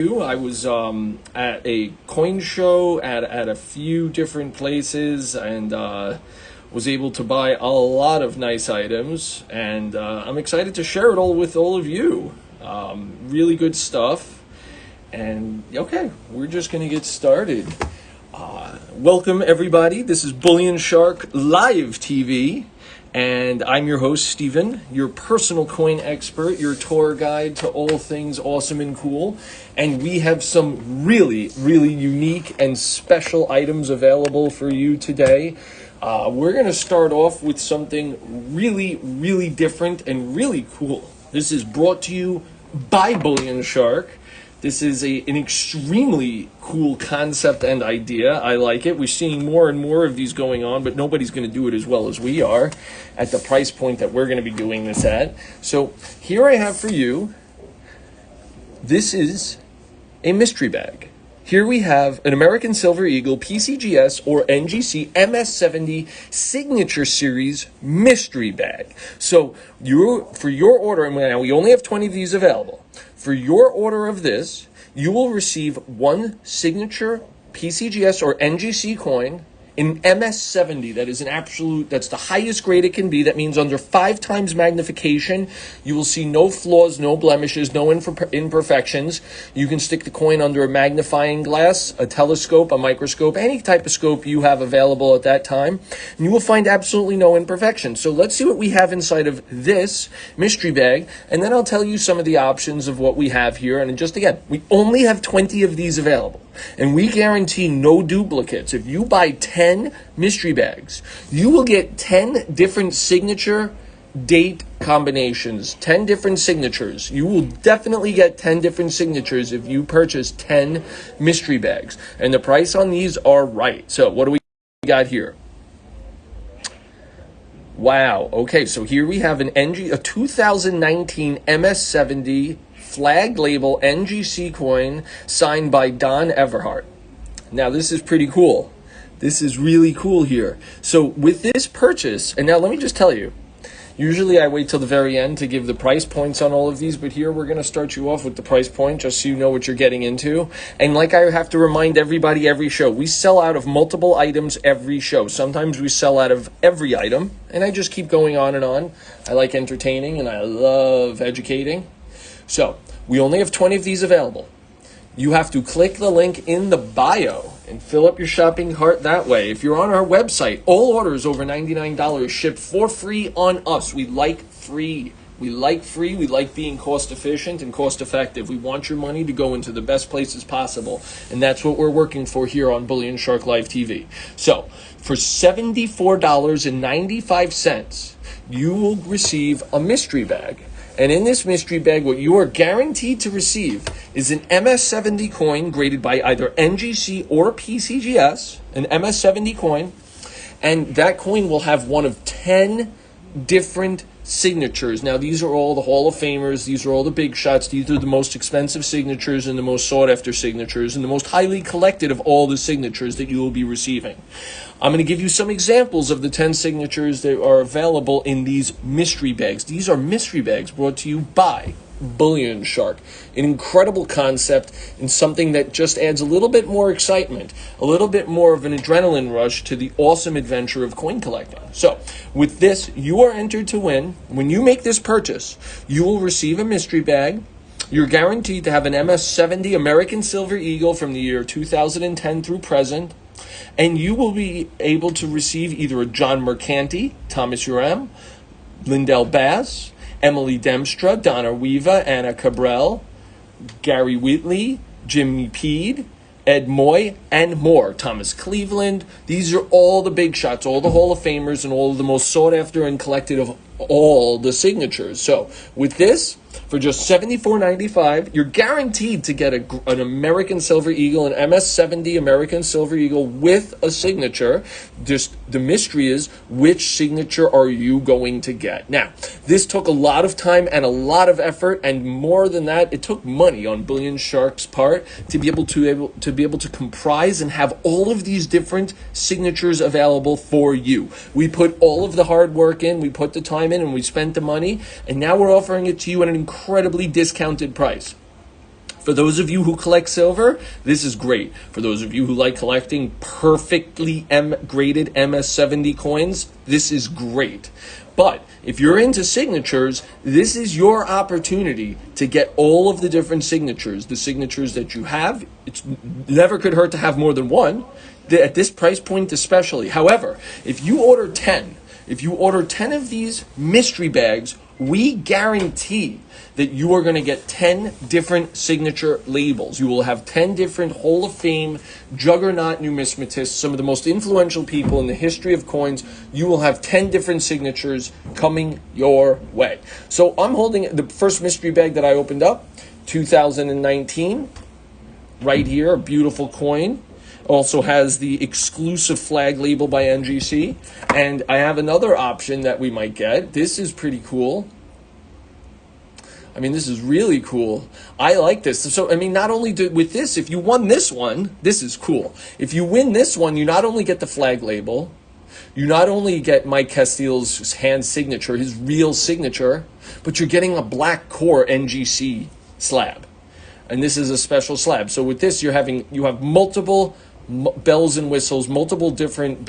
I was at a coin show at a few different places and was able to buy a lot of nice items, and I'm excited to share it all with all of you. Really good stuff. And okay, we're just going to get started. Welcome, everybody. This is Bullion Shark Live TV. And I'm your host, Steven, your personal coin expert, your tour guide to all things awesome and cool. And we have some really unique and special items available for you today. We're going to start off with something really different and really cool. This is brought to you by Bullion Shark. This is an extremely cool concept and idea. I like it. We're seeing more and more of these going on, but nobody's going to do it as well as we are at the price point that we're going to be doing this at. So here I have for you, this is a mystery bag. Here we have an American Silver Eagle PCGS or NGC MS70 Signature Series mystery bag. So for your order, and now we only have 20 of these available. For your order of this, you will receive one signature PCGS or NGC coin in MS70. That is that's the highest grade it can be. That means under 5 times magnification, you will see no flaws, no blemishes, no imperfections. You can stick the coin under a magnifying glass, a telescope, a microscope, any type of scope you have available at that time, and you will find absolutely no imperfections. So let's see what we have inside of this mystery bag, and then I'll tell you some of the options of what we have here. And just again, we only have 20 of these available, and we guarantee no duplicates. If you buy 10 mystery bags, you will get 10 different signature date combinations, 10 different signatures. You will definitely get 10 different signatures if you purchase 10 mystery bags. And the price on these are right. So what do we got here? Wow. Okay, so here we have a 2019 MS70 flag label NGC coin signed by Don Everhart. Now this is pretty cool. This is really cool here. So with this purchase, and now let me just tell you, usually I wait till the very end to give the price points on all of these, but here we're going to start you off with the price point just so you know what you're getting into. And like I have to remind everybody every show, we sell out of multiple items every show. Sometimes we sell out of every item, and I just keep going on and on. I like entertaining and I love educating. So we only have 20 of these available. You have to click the link in the bio and fill up your shopping cart that way. If you're on our website, all orders over $99 shipped for free on us. We like free. We like free. We like being cost efficient and cost effective. We want your money to go into the best places possible. And that's what we're working for here on Bullion Shark Live TV. So for $74.95, you will receive a mystery bag. And in this mystery bag, what you are guaranteed to receive is an MS70 coin graded by either NGC or PCGS, an MS70 coin, and that coin will have one of 10 different signatures. Now, these are all the Hall of Famers. These are all the big shots. These are the most expensive signatures and the most sought-after signatures and the most highly collected of all the signatures that you will be receiving. I'm going to give you some examples of the 10 signatures that are available in these mystery bags. These are mystery bags brought to you by Bullion Shark. An incredible concept and something that just adds a little bit more excitement, a little bit more of an adrenaline rush to the awesome adventure of coin collecting. So with this, you are entered to win. When you make this purchase, you will receive a mystery bag. You're guaranteed to have an MS70 American Silver Eagle from the year 2010 through present. And you will be able to receive either a John Mercanti, Thomas Uram, Lindell Bass, Emily Demstra, Donna Weaver, Anna Cabral, Gary Whitley, Jimmy Peed, Ed Moy, and more. Thomas Cleveland. These are all the big shots, all the Hall of Famers, and all of the most sought after and collected of all the signatures. So with this, for just $74.95, you're guaranteed to get an American Silver Eagle, an MS70 American Silver Eagle with a signature. Just the mystery is, which signature are you going to get? Now, this took a lot of time and a lot of effort, and more than that, it took money on Bullion Shark's part to be able to comprise and have all of these different signatures available for you. We put all of the hard work in, we put the time in, and we spent the money, and now we're offering it to you at an incredibly discounted price. For those of you who collect silver, this is great. For those of you who like collecting perfectly graded MS70 coins, this is great. But if you're into signatures, this is your opportunity to get all of the different signatures, the signatures that you have. It never could hurt to have more than one, at this price point especially. However, if you order 10 of these mystery bags, we guarantee that you are going to get 10 different signature labels. You will have 10 different Hall of Fame, juggernaut numismatists, some of the most influential people in the history of coins. You will have 10 different signatures coming your way. So I'm holding the first mystery bag that I opened up, 2019, right here, a beautiful coin. Also has the exclusive flag label by NGC. And I have another option that we might get. This is pretty cool. I mean, this is really cool. I like this. So, I mean, not only with this, if you won this one, this is cool. If you win this one, you not only get the flag label, you not only get Mike Castile's hand signature, his real signature, but you're getting a black core NGC slab. And this is a special slab. So with this, you have multiple bells and whistles, multiple different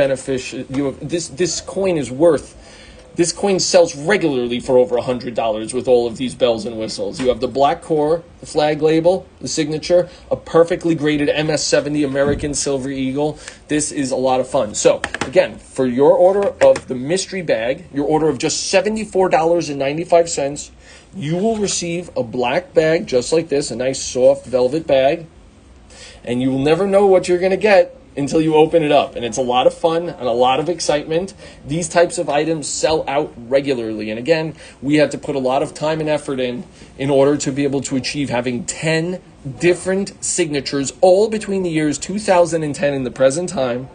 this coin sells regularly for over $100 with all of these bells and whistles. You have the black core, the flag label, the signature, a perfectly graded MS70 American Silver Eagle. This is a lot of fun. So again, for your order of the mystery bag, your order of just $74.95, you will receive a black bag just like this, a nice soft velvet bag. And you will never know what you're going to get until you open it up. And it's a lot of fun and a lot of excitement. These types of items sell out regularly. And again, we had to put a lot of time and effort in order to be able to achieve having 10 different signatures, all between the years 2010 and the present time.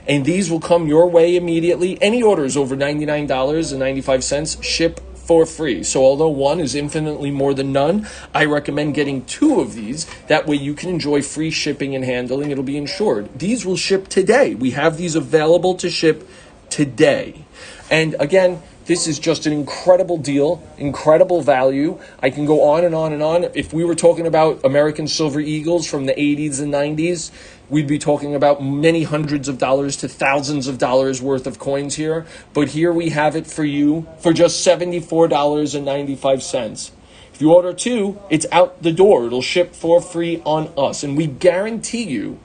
And these will come your way immediately. Any orders over $99.95 ship for free. So although one is infinitely more than none, I recommend getting 2 of these. That way you can enjoy free shipping and handling. It'll be insured. These will ship today. We have these available to ship today. And again, this is just an incredible deal, incredible value. I can go on and on and on. If we were talking about American Silver Eagles from the 80s and 90s, we'd be talking about many hundreds of dollars to thousands of dollars worth of coins here. But here we have it for you for just $74.95. If you order 2, it's out the door. It'll ship for free on us. And we guarantee you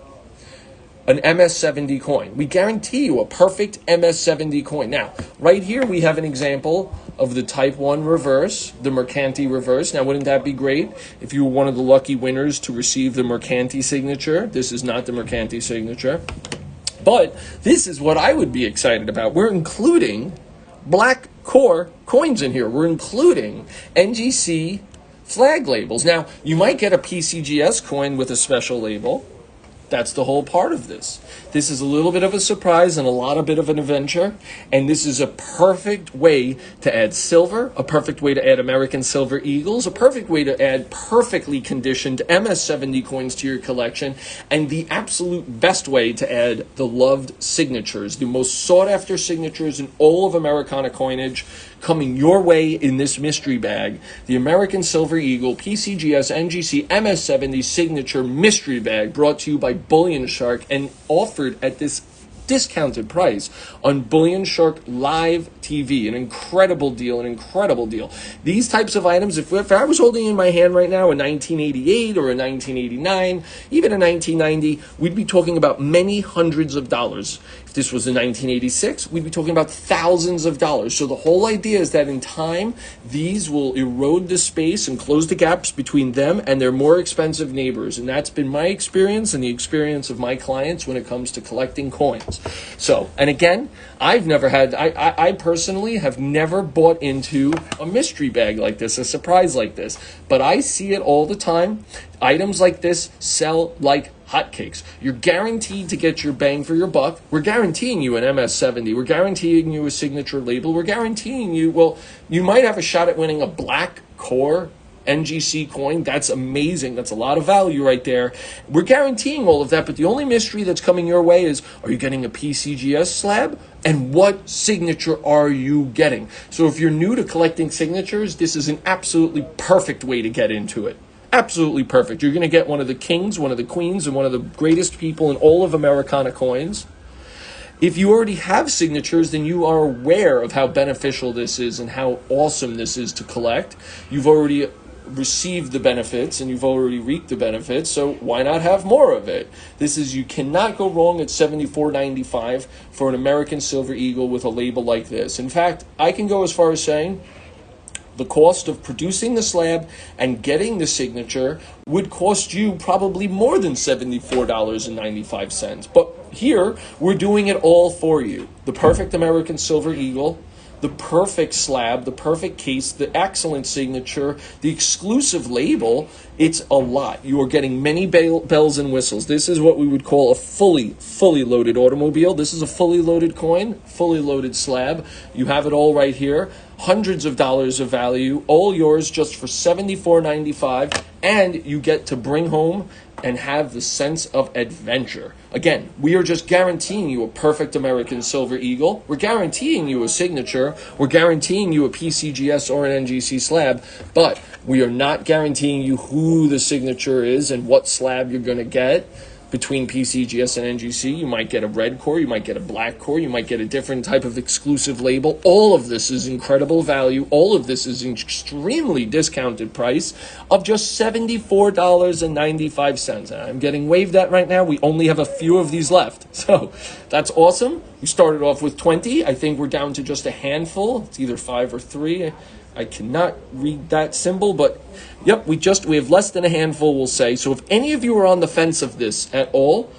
an MS70 coin. We guarantee you a perfect MS70 coin. Now, right here we have an example of the Type 1 reverse, the Mercanti reverse. Now, wouldn't that be great if you were one of the lucky winners to receive the Mercanti signature? This is not the Mercanti signature. But this is what I would be excited about. We're including black core coins in here. We're including NGC flag labels. Now, you might get a PCGS coin with a special label. That's the whole part of this. This is a little bit of a surprise and a bit of an adventure. And this is a perfect way to add silver, a perfect way to add American Silver Eagles, a perfect way to add perfectly conditioned MS70 coins to your collection, and the absolute best way to add the loved signatures, the most sought after signatures in all of Americana coinage, coming your way in this mystery bag. The American Silver Eagle PCGS NGC MS70 signature mystery bag, brought to you by Bullion Shark and offered at this discounted price on Bullion Shark Live TV. An incredible deal, an incredible deal. These types of items, if I was holding in my hand right now a 1988 or a 1989, even a 1990, we'd be talking about many hundreds of dollars. If this was a 1986, we'd be talking about thousands of dollars. So the whole idea is that in time, these will erode the space and close the gaps between them and their more expensive neighbors. And that's been my experience and the experience of my clients when it comes to collecting coins. So, and again, I personally have never bought into a mystery bag like this, a surprise like this, but I see it all the time. Items like this sell like hotcakes. You're guaranteed to get your bang for your buck. We're guaranteeing you an MS70. We're guaranteeing you a signature label. We're guaranteeing you, well, you might have a shot at winning a black core NGC coin. That's amazing. That's a lot of value right there. We're guaranteeing all of that, but the only mystery that's coming your way is, are you getting a PCGS slab? And what signature are you getting? So if you're new to collecting signatures, this is an absolutely perfect way to get into it. Absolutely perfect. You're going to get one of the kings, one of the queens, and one of the greatest people in all of Americana coins. If you already have signatures, then you are aware of how beneficial this is and how awesome this is to collect. You've already received the benefits and you've already reaped the benefits, so why not have more of it? You cannot go wrong at $74.95 for an American Silver Eagle with a label like this. In fact, I can go as far as saying the cost of producing the slab and getting the signature would cost you probably more than $74.95. But here, we're doing it all for you. The perfect American Silver Eagle, the perfect slab, the perfect case, the excellent signature, the exclusive label. It's a lot. You are getting many bells and whistles. This is what we would call a fully loaded automobile. This is a fully loaded coin, fully loaded slab. You have it all right here. Hundreds of dollars of value, all yours just for $74.95, and you get to bring home and have the sense of adventure. Again, we are just guaranteeing you a perfect American Silver Eagle. We're guaranteeing you a signature. We're guaranteeing you a PCGS or an NGC slab, but we are not guaranteeing you who the signature is and what slab you're going to get. Between PCGS and NGC, you might get a red core, you might get a black core, you might get a different type of exclusive label. All of this is incredible value. All of this is an extremely discounted price of just $74.95. I'm getting waved at right now. We only have a few of these left. So that's awesome. We started off with 20. I think we're down to just a handful. It's either 5 or 3. I cannot read that symbol, but yep, we have less than a handful, we'll say. So if any of you are on the fence of this at all,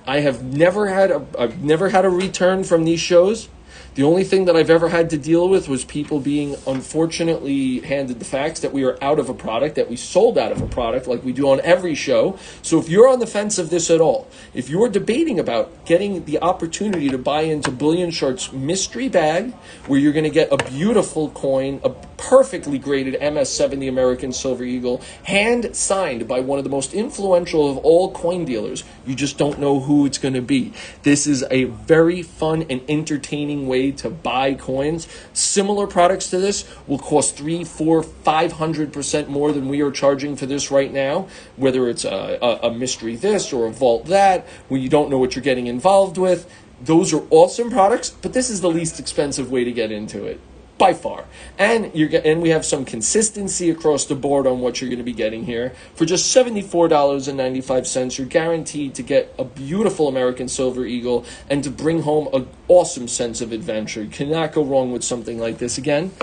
I've never had a return from these shows. The only thing that I've ever had to deal with was people being unfortunately handed the facts that we are out of a product, that we sold out of a product like we do on every show. So if you're on the fence of this at all, if you're debating about getting the opportunity to buy into Bullion Shark's mystery bag, where you're going to get a beautiful coin, a perfectly graded MS-70 American Silver Eagle, hand signed by one of the most influential of all coin dealers, you just don't know who it's going to be. This is a very fun and entertaining way to buy coins. Similar products to this will cost 300, 400, 500% more than we are charging for this right now, whether it's a mystery this or a vault that, where you don't know what you're getting involved with. Those are awesome products, but this is the least expensive way to get into it, by far. And we have some consistency across the board on what you're going to be getting here. For just $74.95, you're guaranteed to get a beautiful American Silver Eagle and to bring home an awesome sense of adventure. You cannot go wrong with something like this. Again,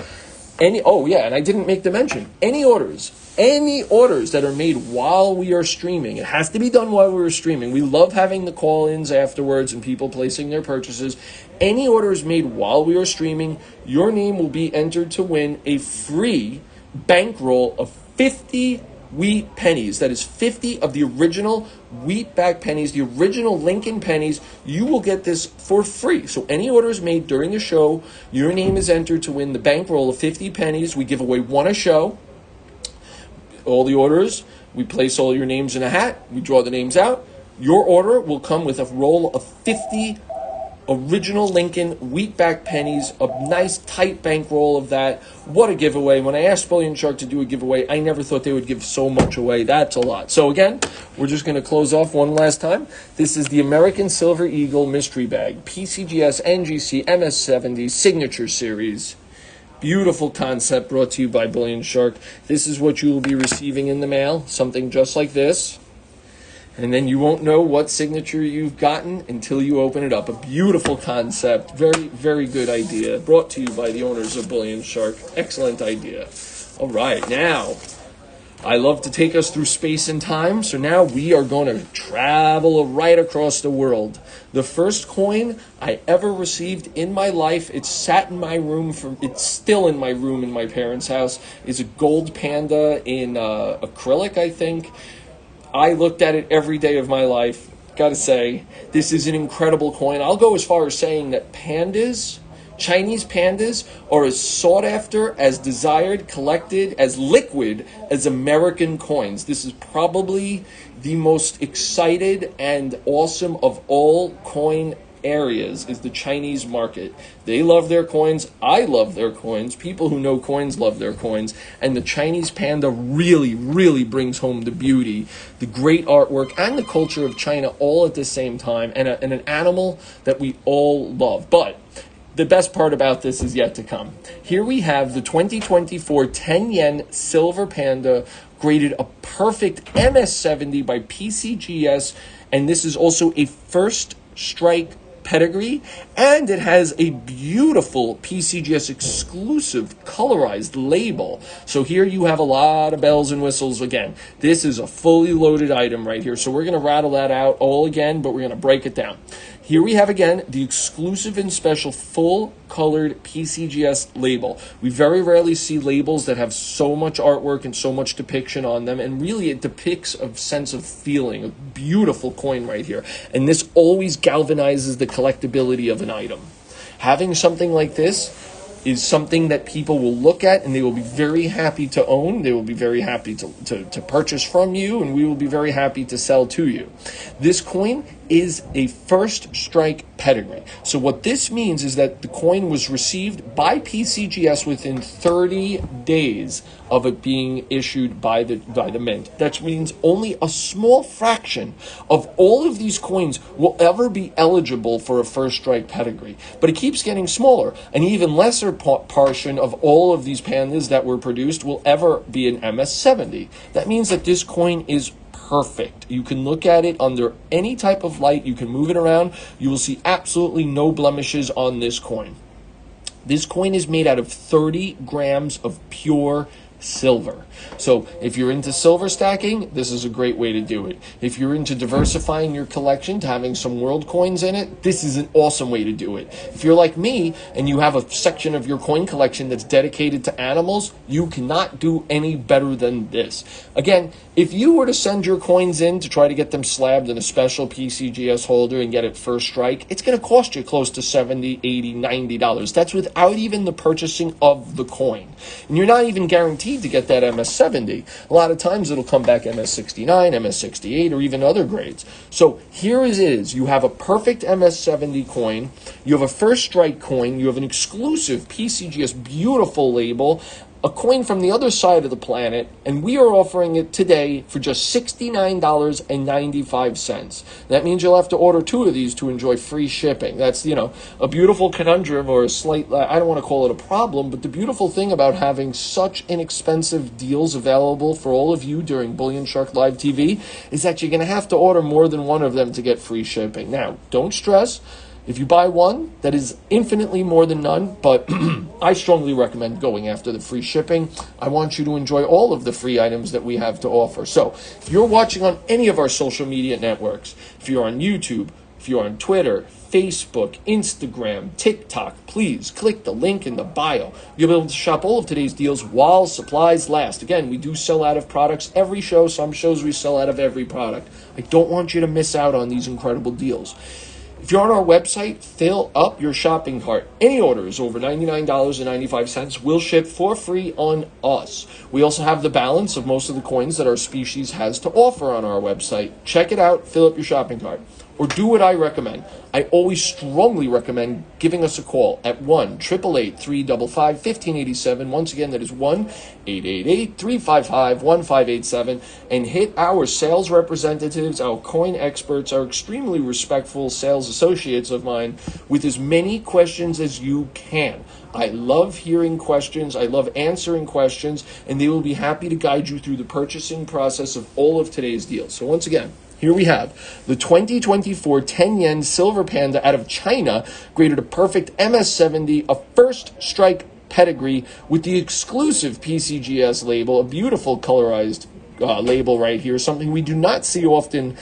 and I didn't make the mention. Any orders that are made while we are streaming, it has to be done while we're streaming. We love having the call-ins afterwards and people placing their purchases. Any orders made while we are streaming, your name will be entered to win a free bankroll of 50 wheat pennies. That is 50 of the original wheatback pennies, the original Lincoln pennies. You will get this for free. So any orders made during the show, your name is entered to win the bankroll of 50 pennies. We give away one a show. All the orders, we place all your names in a hat. We draw the names out. Your order will come with a roll of 50 original Lincoln wheatback pennies, a nice tight bankroll of that. What a giveaway. When I asked Bullion Shark to do a giveaway, I never thought they would give so much away. That's a lot. So again, we're just going to close off one last time. This is the American Silver Eagle Mystery Bag, PCGS, NGC, MS-70 Signature Series. Beautiful concept brought to you by Bullion Shark. This is what you will be receiving in the mail, something just like this. And then you won't know what signature you've gotten until you open it up. A beautiful concept. Very, very good idea. Brought to you by the owners of Bullion Shark. Excellent idea. All right, now, I love to take us through space and time, so now we are going to travel right across the world. The first coin I ever received in my life, it's sat in my room, it's still in my room in my parents' house, is a gold panda in acrylic, I think. I looked at it every day of my life. Gotta say, this is an incredible coin. I'll go as far as saying that pandas, Chinese pandas, are as sought after, as desired, collected, as liquid as American coins. This is probably the most excited and awesome of all coin areas is the Chinese market. They love their coins. I love their coins. People who know coins love their coins. And the Chinese panda really, really brings home the beauty, the great artwork, and the culture of China all at the same time, and an animal that we all love. But the best part about this is yet to come. Here we have the 2024 10 yen silver panda, graded a perfect MS70 by PCGS, and this is also a first strike pedigree, and it has a beautiful PCGS exclusive colorized label. So here you have a lot of bells and whistles. Again, this is a fully loaded item right here. So we're going to rattle that out all again, but we're going to break it down. Here we have, again, the exclusive and special full-colored PCGS label. We very rarely see labels that have so much artwork and so much depiction on them, and really it depicts a sense of feeling, a beautiful coin right here. And this always galvanizes the collectability of an item. Having something like this is something that people will look at and they will be very happy to own. They will be very happy to purchase from you, and we will be very happy to sell to you. This coin is a first strike pedigree. So what this means is that the coin was received by PCGS within 30 days of it being issued by the mint. That means only a small fraction of all of these coins will ever be eligible for a first strike pedigree. But it keeps getting smaller. An even lesser portion of all of these pandas that were produced will ever be an MS70. That means that this coin is perfect. You can look at it under any type of light. You can move it around. You will see absolutely no blemishes on this coin. This coin is made out of 30 grams of pure silver. So if you're into silver stacking, this is a great way to do it. If you're into diversifying your collection to having some world coins in it, this is an awesome way to do it. If you're like me and you have a section of your coin collection that's dedicated to animals, you cannot do any better than this. Again, if you were to send your coins in to try to get them slabbed in a special PCGS holder and get it first strike, it's going to cost you close to $70, $80, $90. That's without even the purchasing of the coin. And you're not even guaranteed to get that MS70. A lot of times it'll come back MS69, MS68, or even other grades. So here it is. You have a perfect MS70 coin. You have a first strike coin. You have an exclusive PCGS beautiful label, a coin from the other side of the planet, and we are offering it today for just $69.95. That means you'll have to order 2 of these to enjoy free shipping. That's, a beautiful conundrum, or a slight, I don't want to call it a problem, but the beautiful thing about having such inexpensive deals available for all of you during Bullion Shark Live TV is that you're going to have to order more than one of them to get free shipping. Now, don't stress. If you buy one, that is infinitely more than none, but I strongly recommend going after the free shipping. I want you to enjoy all of the free items that we have to offer. So if you're watching on any of our social media networks, if you're on YouTube, if you're on Twitter, Facebook, Instagram, TikTok, please click the link in the bio. You'll be able to shop all of today's deals while supplies last. Again, we do sell out of products every show. Some shows we sell out of every product. I don't want you to miss out on these incredible deals. If you're on our website, fill up your shopping cart. Any orders over $99.95 will ship for free on us. We also have the balance of most of the coins that our species has to offer on our website. Check it out, fill up your shopping cart. Or do what I recommend. I always strongly recommend giving us a call at 1-888-355-1587. Once again, that is 1-888-355-1587. And hit our sales representatives, our coin experts, our extremely respectful sales associates of mine with as many questions as you can. I love hearing questions. I love answering questions. And they will be happy to guide you through the purchasing process of all of today's deals. So once again, here we have the 2024 10 yen silver panda out of China, graded a perfect MS70, a first strike pedigree with the exclusive PCGS label, a beautiful colorized label right here, something we do not see often.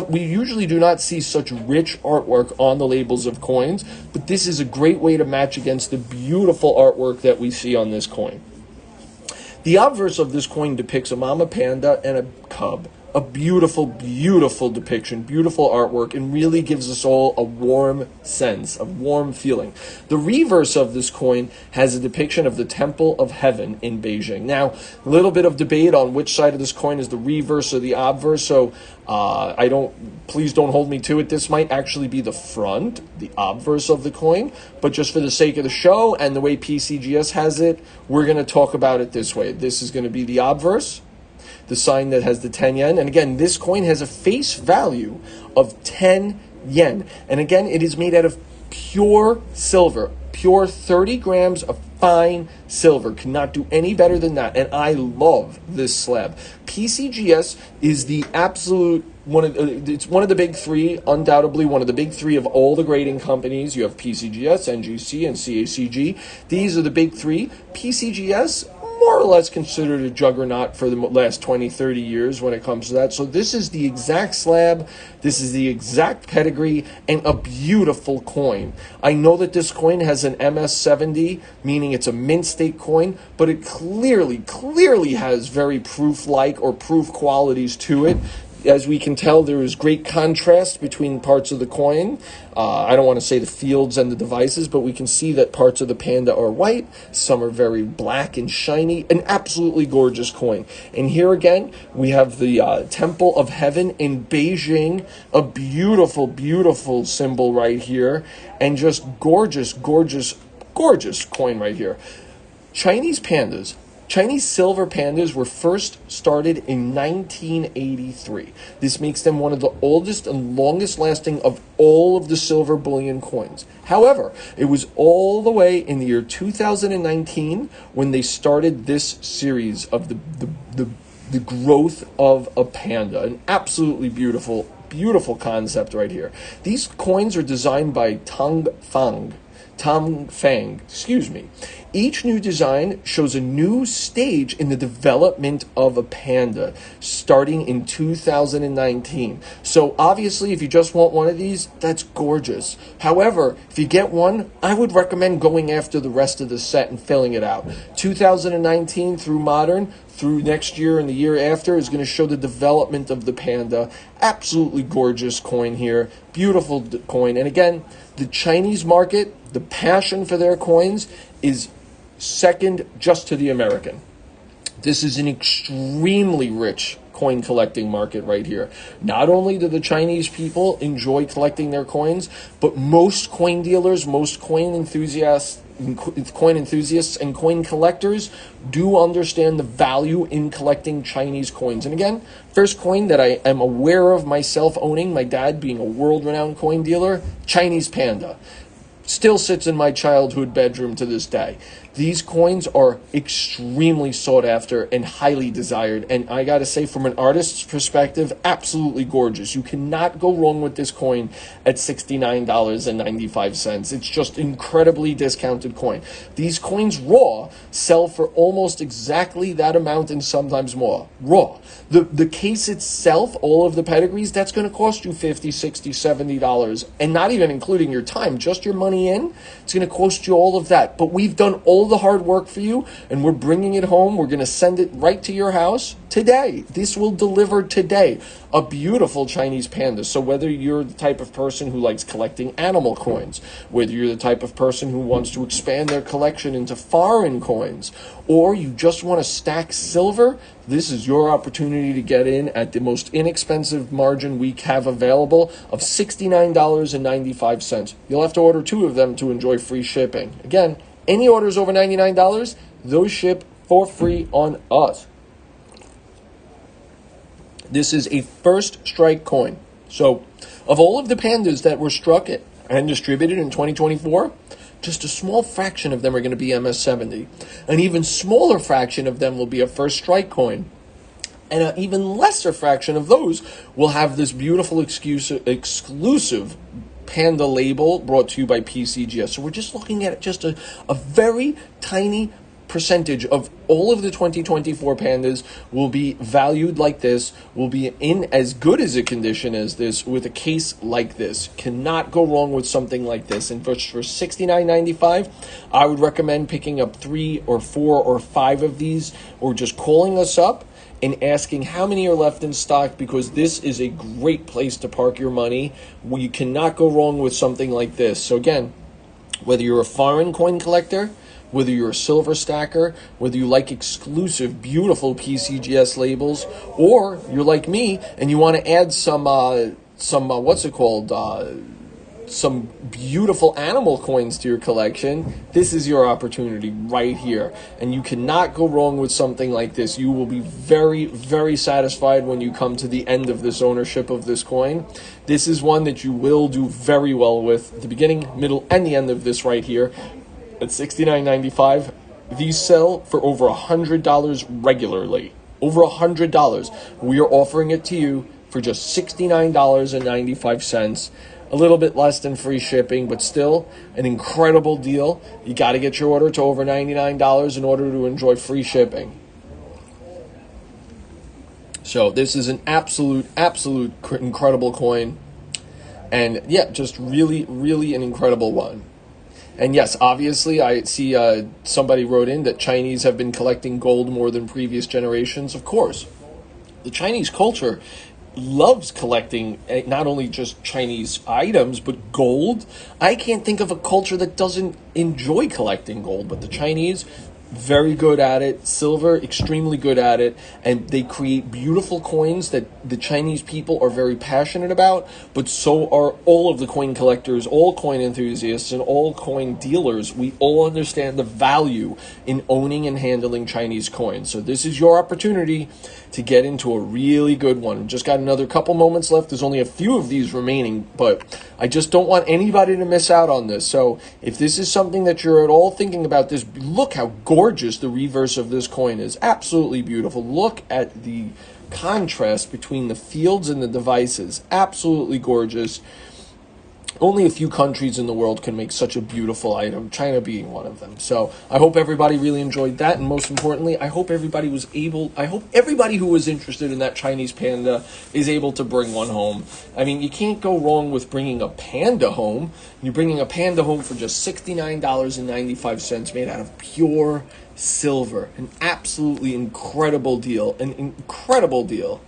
We usually do not see such rich artwork on the labels of coins, but this is a great way to match against the beautiful artwork that we see on this coin. The obverse of this coin depicts a mama panda and a cub. a beautiful, beautiful depiction, beautiful artwork, and really gives us all a warm sense, a warm feeling. The reverse of this coin has a depiction of the Temple of Heaven in Beijing. Now, a little bit of debate on which side of this coin is the reverse or the obverse, so please don't hold me to it. This might actually be the front, the obverse of the coin, but just for the sake of the show and the way PCGS has it, we're going to talk about it this way. This is going to be the obverse, the sign that has the 10 yen. And again, this coin has a face value of 10 yen. And again, it is made out of pure silver, pure 30 grams of fine silver. Cannot do any better than that. And I love this slab. PCGS is the absolute it's one of the big three, undoubtedly one of the big three of all the grading companies. You have PCGS, NGC, and CACG. These are the big three. PCGS, more or less considered a juggernaut for the last 20, 30 years when it comes to that. So this is the exact slab, this is the exact pedigree, and a beautiful coin. I know that this coin has an MS70, meaning it's a mint state coin, but it clearly has very proof-like or proof qualities to it. As we can tell, there is great contrast between parts of the coin. I don't want to say the fields and the devices, but we can see that parts of the panda are white. Some are very black and shiny. An absolutely gorgeous coin. And here again, we have the Temple of Heaven in Beijing. A beautiful, beautiful symbol right here. And just gorgeous, gorgeous, gorgeous coin right here. Chinese silver pandas were first started in 1983. This makes them one of the oldest and longest lasting of all of the silver bullion coins. However, it was all the way in the year 2019 when they started this series of the growth of a panda. An absolutely beautiful, beautiful concept right here. These coins are designed by Tom Fang, Each new design shows a new stage in the development of a panda, starting in 2019. So obviously, if you just want one of these, that's gorgeous. However, if you get one, I would recommend going after the rest of the set and filling it out. 2019 through modern, through next year and the year after is going to show the development of the panda. Absolutely gorgeous coin here. Beautiful coin. And again, the Chinese market, the passion for their coins is second just to the American. This is an extremely rich coin collecting market right here. Not only do the Chinese people enjoy collecting their coins, but most coin dealers, most coin enthusiasts and coin collectors do understand the value in collecting Chinese coins. And again, first coin that I am aware of myself owning, my dad being a world-renowned coin dealer, Chinese panda. Still sits in my childhood bedroom to this day. These coins are extremely sought after and highly desired. And I got to say, from an artist's perspective, absolutely gorgeous. You cannot go wrong with this coin at $69.95. It's just incredibly discounted coin. These coins raw sell for almost exactly that amount and sometimes more. Raw. The case itself, all of the pedigrees, that's going to cost you $50, $60, $70. And not even including your time, just your money in, it's going to cost you all of that. But we've done all the hard work for you, and we're bringing it home. We're going to send it right to your house today. This will deliver today. A beautiful Chinese panda. So whether you're the type of person who likes collecting animal coins, whether you're the type of person who wants to expand their collection into foreign coins, or you just want to stack silver, this is your opportunity to get in at the most inexpensive margin we have available of $69.95. You'll have to order 2 of them to enjoy free shipping. Again, any orders over $99, those ship for free on us. This is a first strike coin. So, of all of the pandas that were struck and distributed in 2024, just a small fraction of them are going to be MS70. An even smaller fraction of them will be a first strike coin. And an even lesser fraction of those will have this beautiful exclusive panda label brought to you by PCGS. So we're just looking at just a very tiny percentage of all of the 2024 pandas will be valued like this, will be in as good as a condition as this, with a case like this. Cannot go wrong with something like this. And for $69.95, I would recommend picking up 3 or 4 or 5 of these, or just calling us up and asking how many are left in stock, because this is a great place to park your money. You cannot go wrong with something like this. So again, whether you're a foreign coin collector, whether you're a silver stacker, whether you like exclusive, beautiful PCGS labels, or you're like me and you want to add some some beautiful animal coins to your collection, this is your opportunity right here. And you cannot go wrong with something like this. You will be very, very satisfied when you come to the end of this ownership of this coin. This is one that you will do very well with. The beginning, middle, and the end of this right here at $69.95. These sell for over $100 regularly. Over $100. We are offering it to you for just $69.95. A little bit less than free shipping, but still an incredible deal. You got to get your order to over $99 in order to enjoy free shipping. So this is an absolute incredible coin. And yeah, just really, really an incredible one. And yes, obviously, I see somebody wrote in that Chinese have been collecting gold more than previous generations. Of course, the Chinese culture loves collecting not only just Chinese items, but gold. I can't think of a culture that doesn't enjoy collecting gold, but the Chinese, very good at it. Silver, extremely good at it. And they create beautiful coins that the Chinese people are very passionate about, but so are all of the coin collectors, all coin enthusiasts, and all coin dealers. We all understand the value in owning and handling Chinese coins. So this is your opportunity to get into a really good one. Just got another couple moments left. There's only a few of these remaining, but I just don't want anybody to miss out on this. So if this is something that you're at all thinking about, this, look how gorgeous the reverse of this coin is. Absolutely beautiful. Look at the contrast between the fields and the devices. Absolutely gorgeous. Only a few countries in the world can make such a beautiful item, China being one of them. So I hope everybody really enjoyed that, and most importantly, I hope everybody who was interested in that Chinese panda is able to bring one home. I mean, you can't go wrong with bringing a panda home. You're bringing a panda home for just $69.95 made out of pure silver. An absolutely incredible deal. An incredible deal.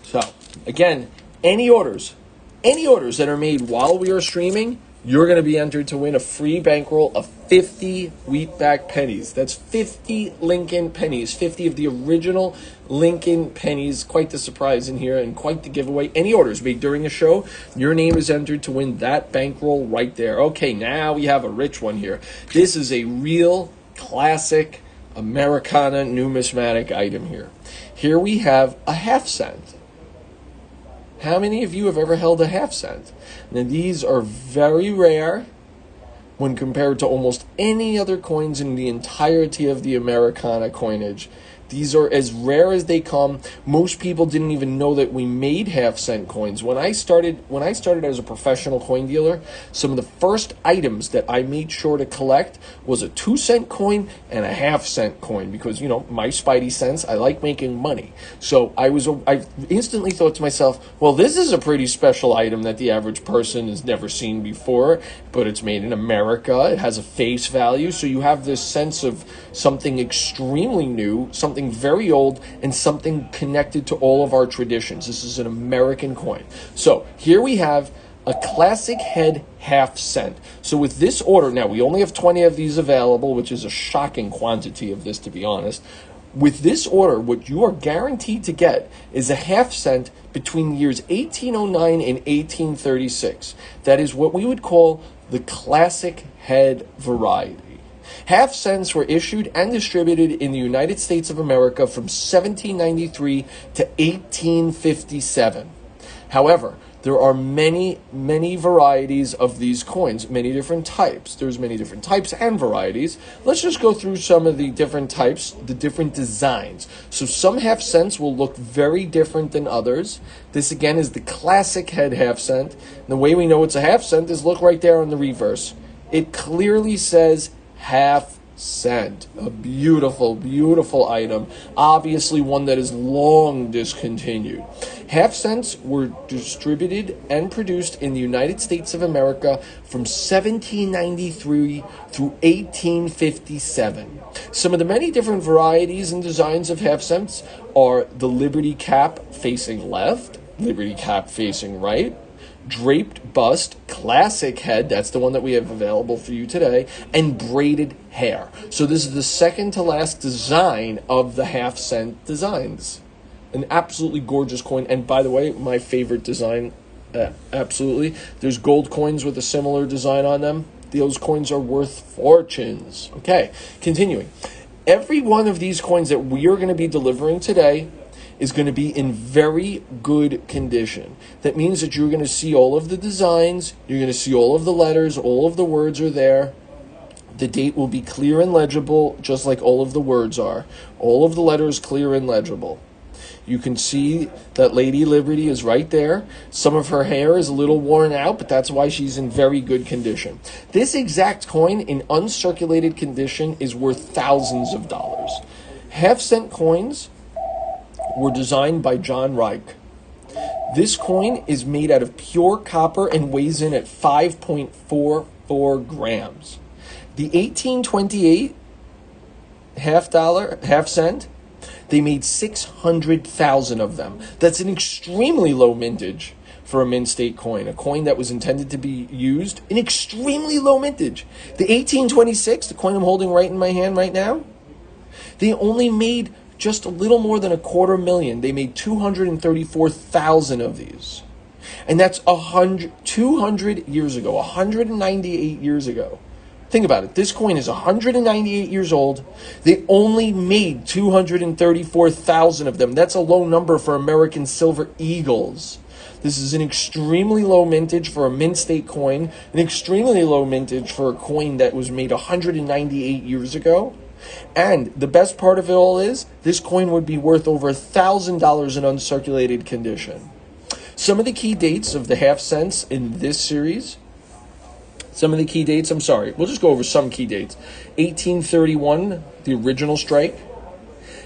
So, again, any orders that are made while we are streaming, you're going to be entered to win a free bankroll of 50 Wheatback pennies. That's 50 Lincoln pennies, 50 of the original Lincoln pennies. Quite the surprise in here and quite the giveaway. Any orders made during the show, your name is entered to win that bankroll right there. Okay, now we have a rich one here. This is a real classic Americana numismatic item here. Here we have a half cent. How many of you have ever held a half cent? Now, these are very rare when compared to almost any other coins in the entirety of the Americana coinage. These are as rare as they come. Most people didn't even know that we made half-cent coins. When I started as a professional coin dealer, some of the first items that I made sure to collect was a 2-cent coin and a half-cent coin because, you know, my spidey sense, I like making money. So I instantly thought to myself, well, this is a pretty special item that the average person has never seen before, but it's made in America. It has a face value, so you have this sense of something extremely new, something very old, and something connected to all of our traditions. This is an American coin. So here we have a classic head half cent. So with this order, now we only have 20 of these available, which is a shocking quantity of this, to be honest. With this order, what you are guaranteed to get is a half cent between the years 1809 and 1836. That is what we would call the classic head variety. Half cents were issued and distributed in the United States of America from 1793 to 1857. However, there are many, many varieties of these coins, many different types. There's many different types and varieties. Let's just go through some of the different types, the different designs. So some half cents will look very different than others. This again is the classic head half cent. And the way we know it's a half cent is look right there on the reverse. It clearly says half cent. A beautiful, beautiful item. Obviously one that is long discontinued. Half cents were distributed and produced in the United States of America from 1793 through 1857. Some of the many different varieties and designs of half cents are the Liberty cap facing left, Liberty cap facing right, draped bust, classic head, that's the one that we have available for you today, and braided hair. So this is the second to last design of the half cent designs. An absolutely gorgeous coin. And by the way, my favorite design, absolutely. There's gold coins with a similar design on them. Those coins are worth fortunes. Okay, continuing. Every one of these coins that we are going to be delivering today is going to be in very good condition. That means that you're going to see all of the designs, you're going to see all of the letters, all of the words are there. The date will be clear and legible, just like all of the words are. All of the letters clear and legible. You can see that Lady Liberty is right there. Some of her hair is a little worn out, but that's why she's in very good condition. This exact coin in uncirculated condition is worth thousands of dollars. Half cent coins were designed by John Reich. This coin is made out of pure copper and weighs in at 5.44 grams. The 1828 half cent, they made 600,000 of them. That's an extremely low mintage for a mint state coin, a coin that was intended to be used, an extremely low mintage. The 1826, the coin I'm holding right in my hand right now, they only made just a little more than 250,000. They made 234,000 of these. And that's 200 years ago, 198 years ago. Think about it. This coin is 198 years old. They only made 234,000 of them. That's a low number for American Silver Eagles. This is an extremely low mintage for a mint state coin, an extremely low mintage for a coin that was made 198 years ago. And the best part of it all is, this coin would be worth over $1,000 in uncirculated condition. Some of the key dates of the half cents in this series, we'll just go over some key dates. 1831, the original strike.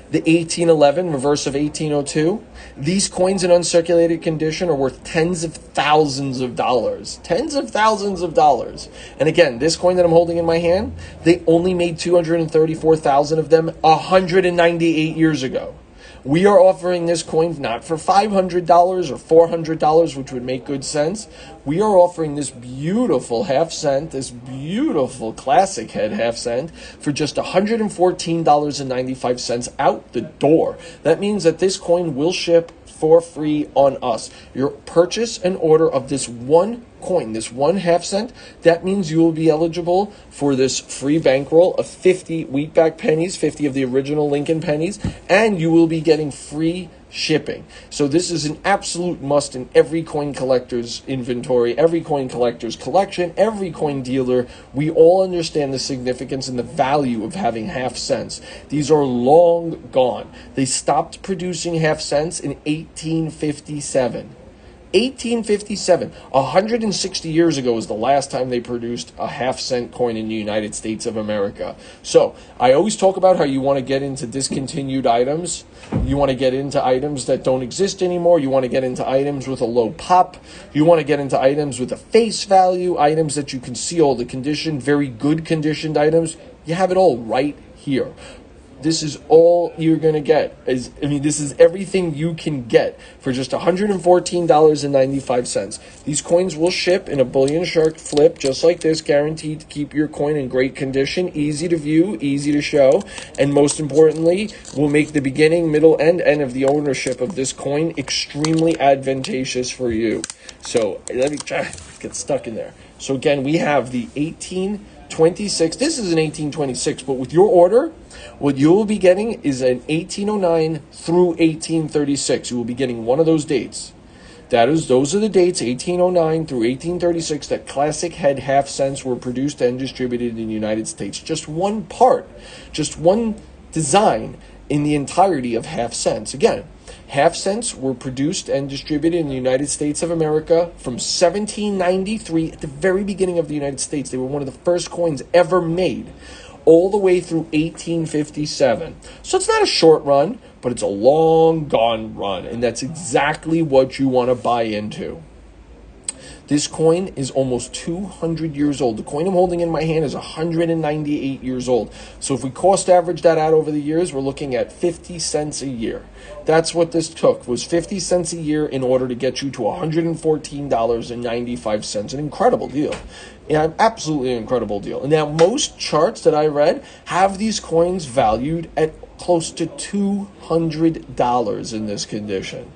The 1811, reverse of 1802. These coins in uncirculated condition are worth tens of thousands of dollars. Tens of thousands of dollars. And again, this coin that I'm holding in my hand, they only made 234,000 of them 198 years ago. We are offering this coin not for $500 or $400, which would make good sense. We are offering this beautiful half cent, this beautiful classic head half cent, for just $114.95 out the door. That means that this coin will ship for free on us. Your purchase and order of this one coin, this one half cent, that means you will be eligible for this free bankroll of 50 wheatback pennies, 50 of the original Lincoln pennies, and you will be getting free shipping. So this is an absolute must in every coin collector's inventory, every coin collector's collection, every coin dealer. We all understand the significance and the value of having half cents. These are long gone. They stopped producing half cents in 1857. 1857, 160 years ago was the last time they produced a half cent coin in the United States of America. So I always talk about how you want to get into discontinued items. You want to get into items that don't exist anymore. You want to get into items with a low pop. You want to get into items with a face value, items that you can see all the condition, very good conditioned items. You have it all right here. This is all you're going to get. This is everything you can get for just $114.95. These coins will ship in a bullion shark flip just like this, guaranteed to keep your coin in great condition, easy to view, easy to show, and most importantly, will make the beginning, middle, and end of the ownership of this coin extremely advantageous for you. So let me try to get stuck in there. So again, we have the 1826. This is an 1826, but with your order, what you will be getting is an 1809 through 1836. You will be getting one of those dates. Those are the dates, 1809 through 1836, that classic head half cents were produced and distributed in the United States. Just one part, just one design in the entirety of half cents. Again, half cents were produced and distributed in the United States of America from 1793, at the very beginning of the United States. They were one of the first coins ever made. all the way through 1857. So it's not a short run, but it's a long gone run, and that's exactly what you want to buy into. This coin is almost 200 years old. The coin I'm holding in my hand is 198 years old. So if we cost average that out over the years, we're looking at 50 cents a year. That's what this took, was 50 cents a year in order to get you to $114.95. An incredible deal. Yeah, absolutely incredible deal. And now most charts that I read have these coins valued at close to $200 in this condition.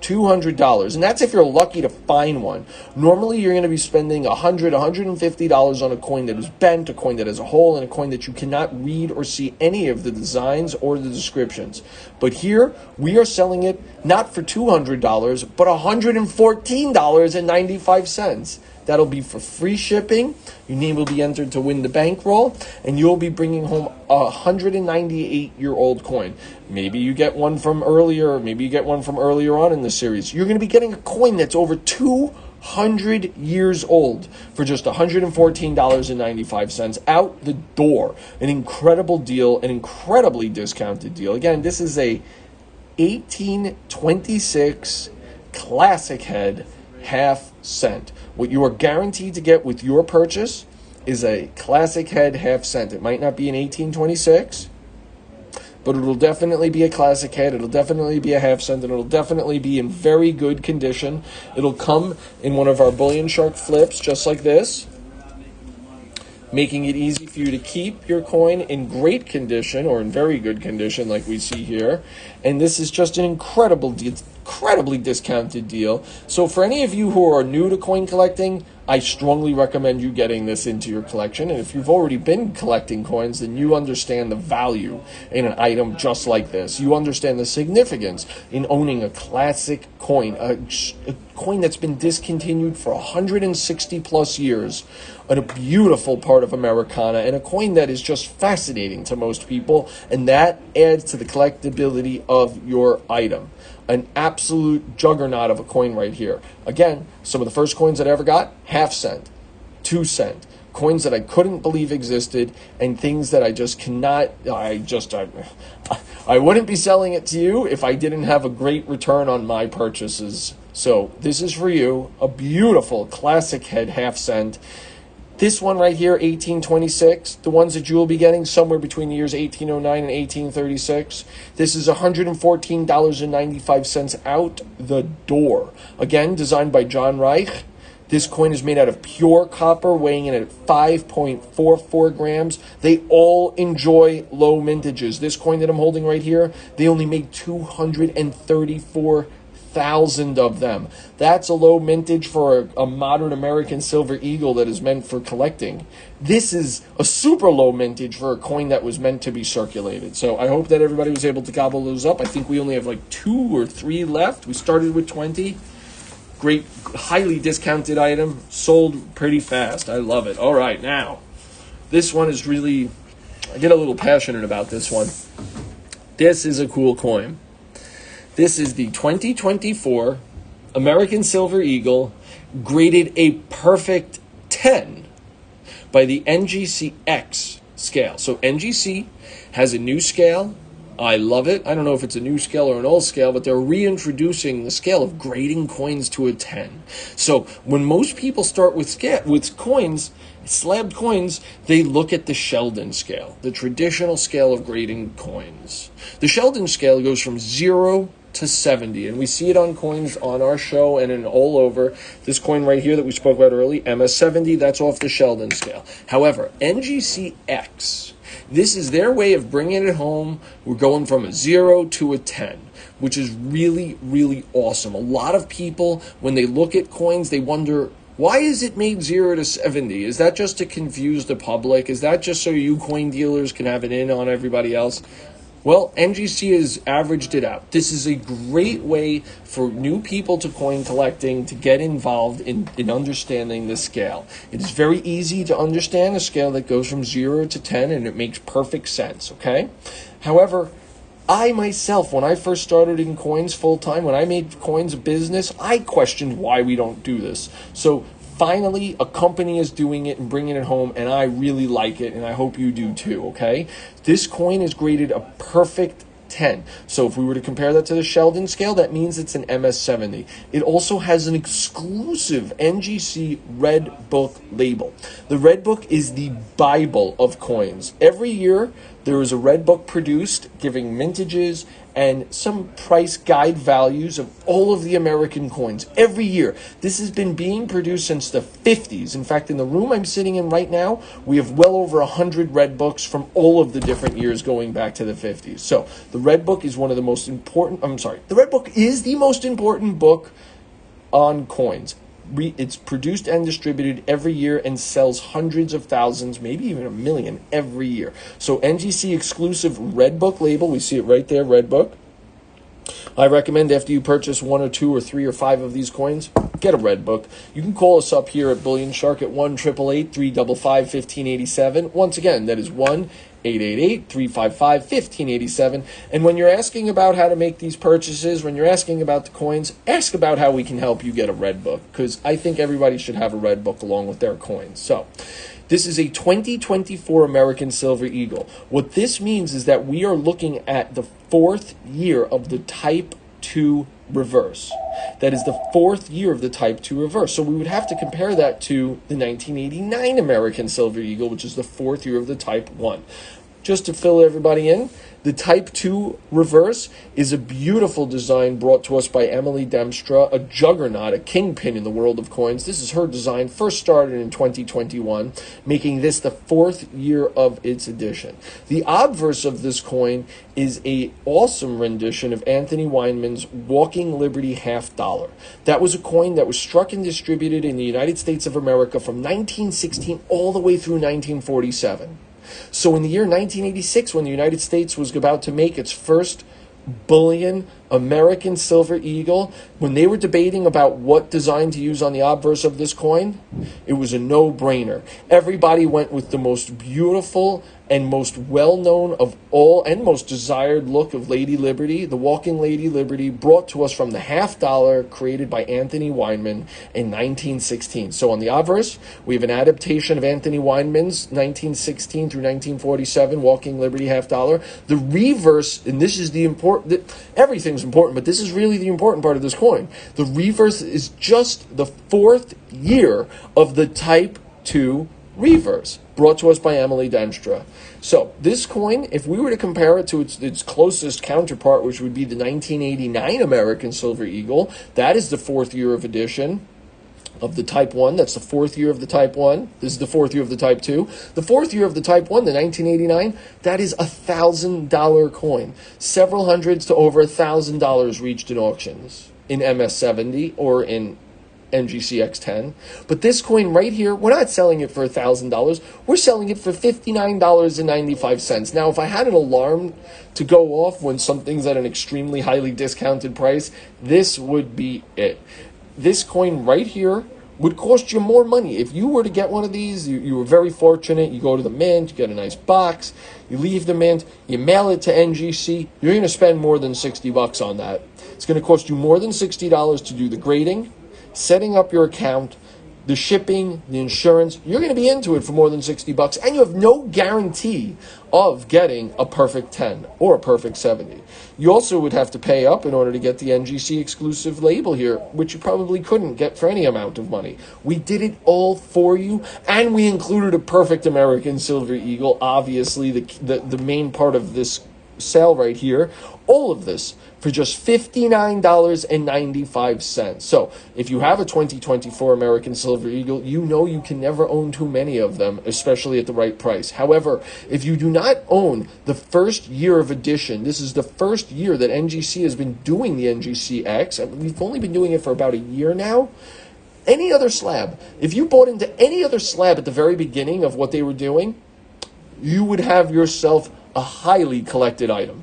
$200, and that's if you're lucky to find one. Normally, you're going to be spending $100, $150 on a coin that is bent, a coin that has a hole, and a coin that you cannot read or see any of the designs or the descriptions. But here, we are selling it not for $200, but $114.95. That'll be for free shipping. Your name will be entered to win the bankroll, and you'll be bringing home a 198-year-old coin. Maybe you get one from earlier, maybe you get one from earlier on in the series. You're going to be getting a coin that's over 200 years old for just $114.95 out the door. An incredible deal, an incredibly discounted deal. Again, this is a 1826 classic head half cent. What you are guaranteed to get with your purchase is a classic head half cent. It might not be an 1826, but it'll definitely be a classic head. It'll definitely be a half cent, and it'll definitely be in very good condition. It'll come in one of our Bullion Shark flips, just like this, making it easy for you to keep your coin in great condition or in very good condition like we see here. And this is just an incredibly discounted deal. So for any of you who are new to coin collecting, I strongly recommend you getting this into your collection. And if you've already been collecting coins, then you understand the value in an item just like this. You understand the significance in owning a classic coin, a coin that's been discontinued for 160 plus years, a beautiful part of Americana, and a coin that is just fascinating to most people, and that adds to the collectability of your item. An absolute juggernaut of a coin right here. Again, some of the first coins that I ever got, half cent, 2 cent, coins that I couldn't believe existed, and things that I just cannot, I wouldn't be selling it to you if I didn't have a great return on my purchases. So this is for you, a beautiful classic head half cent. This one right here, 1826, the ones that you will be getting somewhere between the years 1809 and 1836, this is $114.95 out the door. Again, designed by John Reich. This coin is made out of pure copper, weighing in at 5.44 grams. They all enjoy low mintages. This coin that I'm holding right here, they only made 234,000 of them. That's a low mintage for a modern American Silver Eagle that is meant for collecting. This is a super low mintage for a coin that was meant to be circulated. So I hope that everybody was able to gobble those up. I think we only have like 2 or 3 left. We started with 20. Great, highly discounted item. Sold pretty fast. I love it. All right, now, this one is really, I get a little passionate about this one. This is a cool coin. This is the 2024 American Silver Eagle, graded a perfect 10 by the NGC-X scale. So NGC has a new scale. I love it. I don't know if it's a new scale or an old scale, but they're reintroducing the scale of grading coins to a 10. So when most people start with coins, slabbed coins, they look at the Sheldon scale, the traditional scale of grading coins. The Sheldon scale goes from 0 to 70, and we see it on coins on our show and in all over. This coin right here that we spoke about early, MS70, that's off the Sheldon scale. However, NGC-X, this is their way of bringing it home. We're going from a 0 to a 10, which is really, really awesome. A lot of people, when they look at coins, they wonder, why is it made 0 to 70? Is that just to confuse the public? Is that just so you coin dealers can have it in on everybody else? Well, NGC has averaged it out. This is a great way for new people to coin collecting to get involved in understanding the scale. It is very easy to understand a scale that goes from 0 to 10, and it makes perfect sense, okay? However, I myself, when I first started in coins full-time, when I made coins a business, I questioned why we don't do this. So finally a company is doing it and bringing it home, and I really like it, and I hope you do too, okay? This coin is graded a perfect 10. So if we were to compare that to the Sheldon scale, that means it's an MS70. It also has an exclusive NGC Red Book label. The Red Book is the Bible of coins. Every year, there is a Red Book produced giving mintages and some price guide values of all of the American coins every year. This has been being produced since the 50s. In fact, in the room I'm sitting in right now, we have well over 100 Red Books from all of the different years going back to the 50s. So the Red Book is one of the most important, the Red Book is the most important book on coins. It's produced and distributed every year and sells hundreds of thousands, maybe even 1 million every year. So NGC exclusive Red Book label, we see it right there, Red Book. I recommend after you purchase 1 or 2 or 3 or 5 of these coins, get a Red Book. You can call us up here at Bullion Shark at 1-888-355-1587. Once again, that is 1-888-355-1587. And when you're asking about how to make these purchases, when you're asking about the coins, ask about how we can help you get a Red Book, because I think everybody should have a Red Book along with their coins. So this is a 2024 American Silver Eagle. What this means is that we are looking at the 4th year of the Type 2 reverse. That is the 4th year of the Type 2 reverse. So we would have to compare that to the 1989 American Silver Eagle, which is the 4th year of the Type 1. Just to fill everybody in, the Type 2 reverse is a beautiful design brought to us by Emily Demstra, a juggernaut, a kingpin in the world of coins. This is her design, first started in 2021, making this the 4th year of its edition. The obverse of this coin is an awesome rendition of Anthony Weinman's Walking Liberty half dollar. That was a coin that was struck and distributed in the United States of America from 1916 all the way through 1947. So in the year 1986, when the United States was about to make its first bullion American Silver Eagle, when they were debating about what design to use on the obverse of this coin, it was a no-brainer. Everybody went with the most beautiful and most well-known of all and most desired look of Lady Liberty, the Walking Lady Liberty, brought to us from the half dollar created by Anthony Weinman in 1916. So on the obverse, we have an adaptation of Anthony Weinman's 1916 through 1947 Walking Liberty half dollar. The reverse, and this is the important, everything's important, but this is really the important part of this coin. The reverse is just the 4th year of the Type 2 reverse, brought to us by Emily Demstra. So this coin, if we were to compare it to its closest counterpart, which would be the 1989 American Silver Eagle, that is the 4th year of edition of the Type 1. That's the 4th year of the Type 1. This is the 4th year of the Type 2. The 4th year of the Type 1, the 1989, that is $1,000 coin. Several hundreds to over $1,000 reached in auctions in MS70 or in NGC X10. But this coin right here, we're not selling it for $1,000. We're selling it for $59.95. Now, if I had an alarm to go off when something's at an extremely highly discounted price, this would be it. This coin right here would cost you more money. If you were to get one of these, you were very fortunate. You go to the mint, you get a nice box, you leave the mint, you mail it to NGC, you're going to spend more than $60 on that. It's going to cost you more than $60 to do the grading, setting up your account, the shipping, the insurance. You're going to be into it for more than $60, and you have no guarantee of getting a perfect 10 or a perfect 70. You also would have to pay up in order to get the NGC exclusive label here, which you probably couldn't get for any amount of money. We did it all for you, and we included a perfect American Silver Eagle, obviously the main part of this sale right here. All of this for just $59.95. So if you have a 2024 American Silver Eagle, you know you can never own too many of them, especially at the right price. However, if you do not own the 1st year of edition, this is the 1st year that NGC has been doing the NGC X. We've only been doing it for about a year now. Any other slab, if you bought into any other slab at the very beginning of what they were doing, you would have yourself a highly collected item.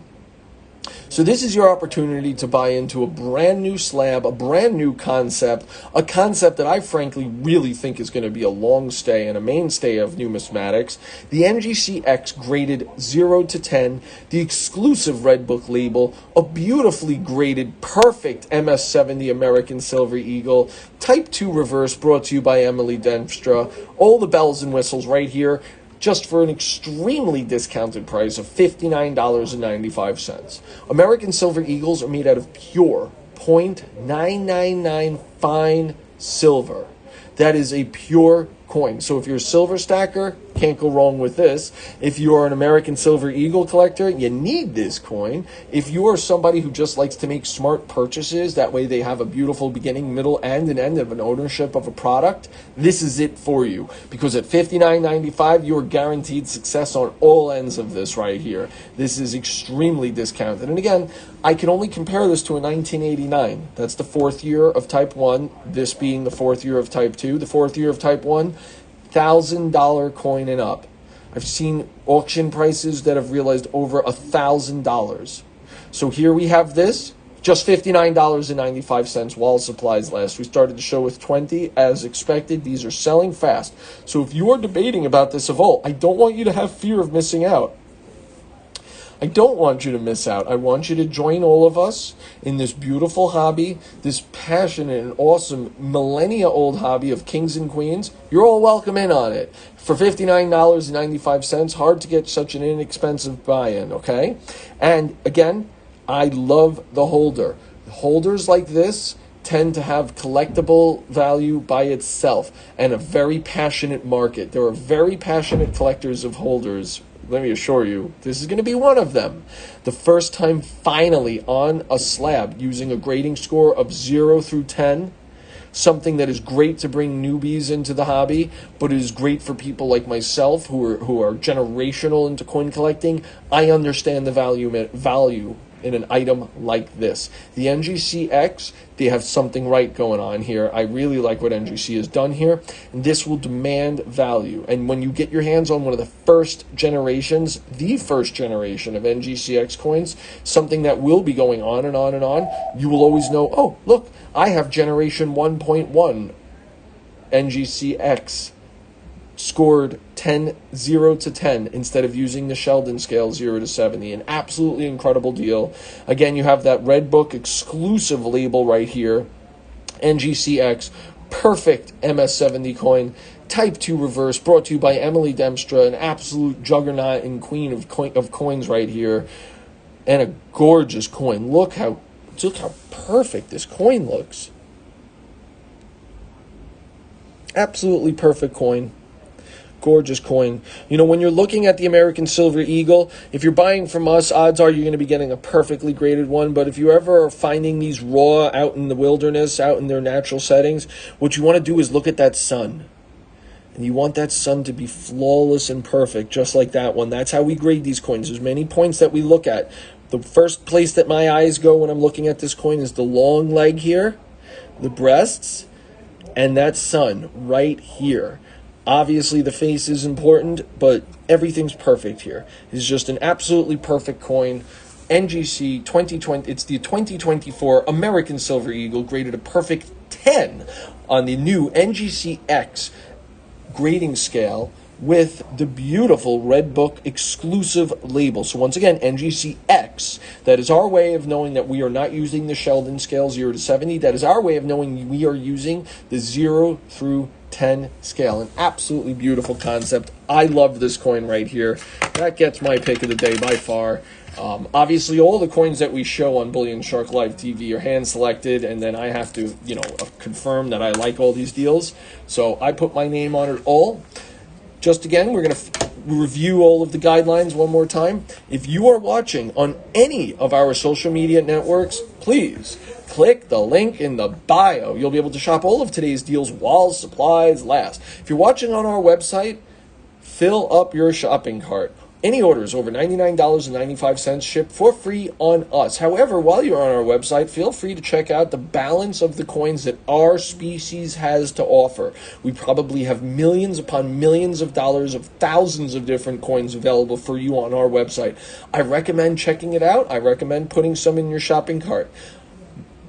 So this is your opportunity to buy into a brand new slab, a brand new concept, a concept that I frankly really think is going to be a long stay and a mainstay of numismatics. The NGC-X graded 0 to 10, the exclusive Red Book label, a beautifully graded, perfect MS-70 American Silver Eagle, Type 2 reverse brought to you by Emily Denstra, all the bells and whistles right here, just for an extremely discounted price of $59.95. American Silver Eagles are made out of pure 0.999 fine silver. That is a pure coin. So if you're a silver stacker, can't go wrong with this. If you are an American Silver Eagle collector, you need this coin. If you are somebody who just likes to make smart purchases, that way they have a beautiful beginning, middle, and an end of an ownership of a product, this is it for you. Because at $59.95, you're guaranteed success on all ends of this right here. This is extremely discounted. And again, I can only compare this to a 1989. That's the fourth year of Type 1, this being the fourth year of Type 2. The fourth year of Type 1, $1,000 coin and up. I've seen auction prices that have realized over $1,000. So here we have this, just $59.95 while supplies last. We started the show with 20 as expected. These are selling fast. So if you are debating about this Evolt, I don't want you to have fear of missing out. I don't want you to miss out. I want you to join all of us in this beautiful hobby, this passionate and awesome millennia-old hobby of kings and queens. You're all welcome in on it. For $59.95, hard to get such an inexpensive buy-in, okay? And again, I love the holder. Holders like this tend to have collectible value by itself and a very passionate market. There are very passionate collectors of holders. Let me assure you, this is going to be one of them. The first time finally on a slab using a grading score of 0 through 10, something that is great to bring newbies into the hobby, but it is great for people like myself who are generational into coin collecting. I understand the value in an item like this. The NGC-X, they have something right going on here. I really like what NGC has done here, and this will demand value. And when you get your hands on one of the first generations, the first generation of NGC-X coins, something that will be going on and on and on, you will always know, oh, look, I have generation 1.1 NGC-X scored 0 to 10 instead of using the Sheldon scale 0 to 70. An absolutely incredible deal. Again, you have that Red Book exclusive label right here. NGC-X, perfect MS-70 coin. Type 2 reverse, brought to you by Emily Denstra, an absolute juggernaut and queen of coins right here. And a gorgeous coin. Look how perfect this coin looks. Absolutely perfect coin. Gorgeous coin. You know, when you're looking at the American Silver Eagle, if you're buying from us, odds are you're going to be getting a perfectly graded one. But if you ever are finding these raw out in the wilderness, out in their natural settings, what you want to do is look at that sun. And you want that sun to be flawless and perfect, just like that one. That's how we grade these coins. There's many points that we look at. The first place that my eyes go when I'm looking at this coin is the long leg here, the breasts, and that sun right here. Obviously, the face is important, but everything's perfect here. It's just an absolutely perfect coin. NGC 2020, it's the 2024 American Silver Eagle, graded a perfect 10 on the new NGC-X grading scale with the beautiful Red Book exclusive label. So once again, NGC-X, that is our way of knowing that we are not using the Sheldon scale 0 to 70. That is our way of knowing we are using the 0 through 10 scale. An absolutely beautiful concept. I love this coin right here. That gets my pick of the day by far. Obviously, all the coins that we show on Bullion Shark Live TV are hand selected, and then I have to, confirm that I like all these deals. So I put my name on it all. Just again, we're going to review all of the guidelines one more time. If you are watching on any of our social media networks, please click the link in the bio. You'll be able to shop all of today's deals while supplies last. If you're watching on our website, fill up your shopping cart. Any orders over $99.95 ship for free on us. However, while you're on our website, feel free to check out the balance of the coins that our species has to offer. We probably have millions upon millions of dollars of thousands of different coins available for you on our website. I recommend checking it out. I recommend putting some in your shopping cart.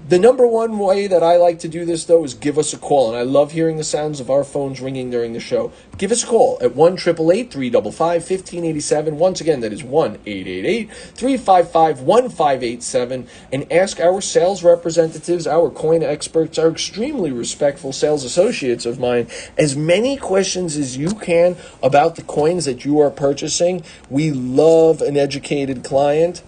The number one way that I like to do this, though, is give us a call. And I love hearing the sounds of our phones ringing during the show. Give us a call at 1-888-355-1587. Once again, that is 1-888-355-1587. And ask our sales representatives, our coin experts, our extremely respectful sales associates of mine, as many questions as you can about the coins that you are purchasing. We love an educated client.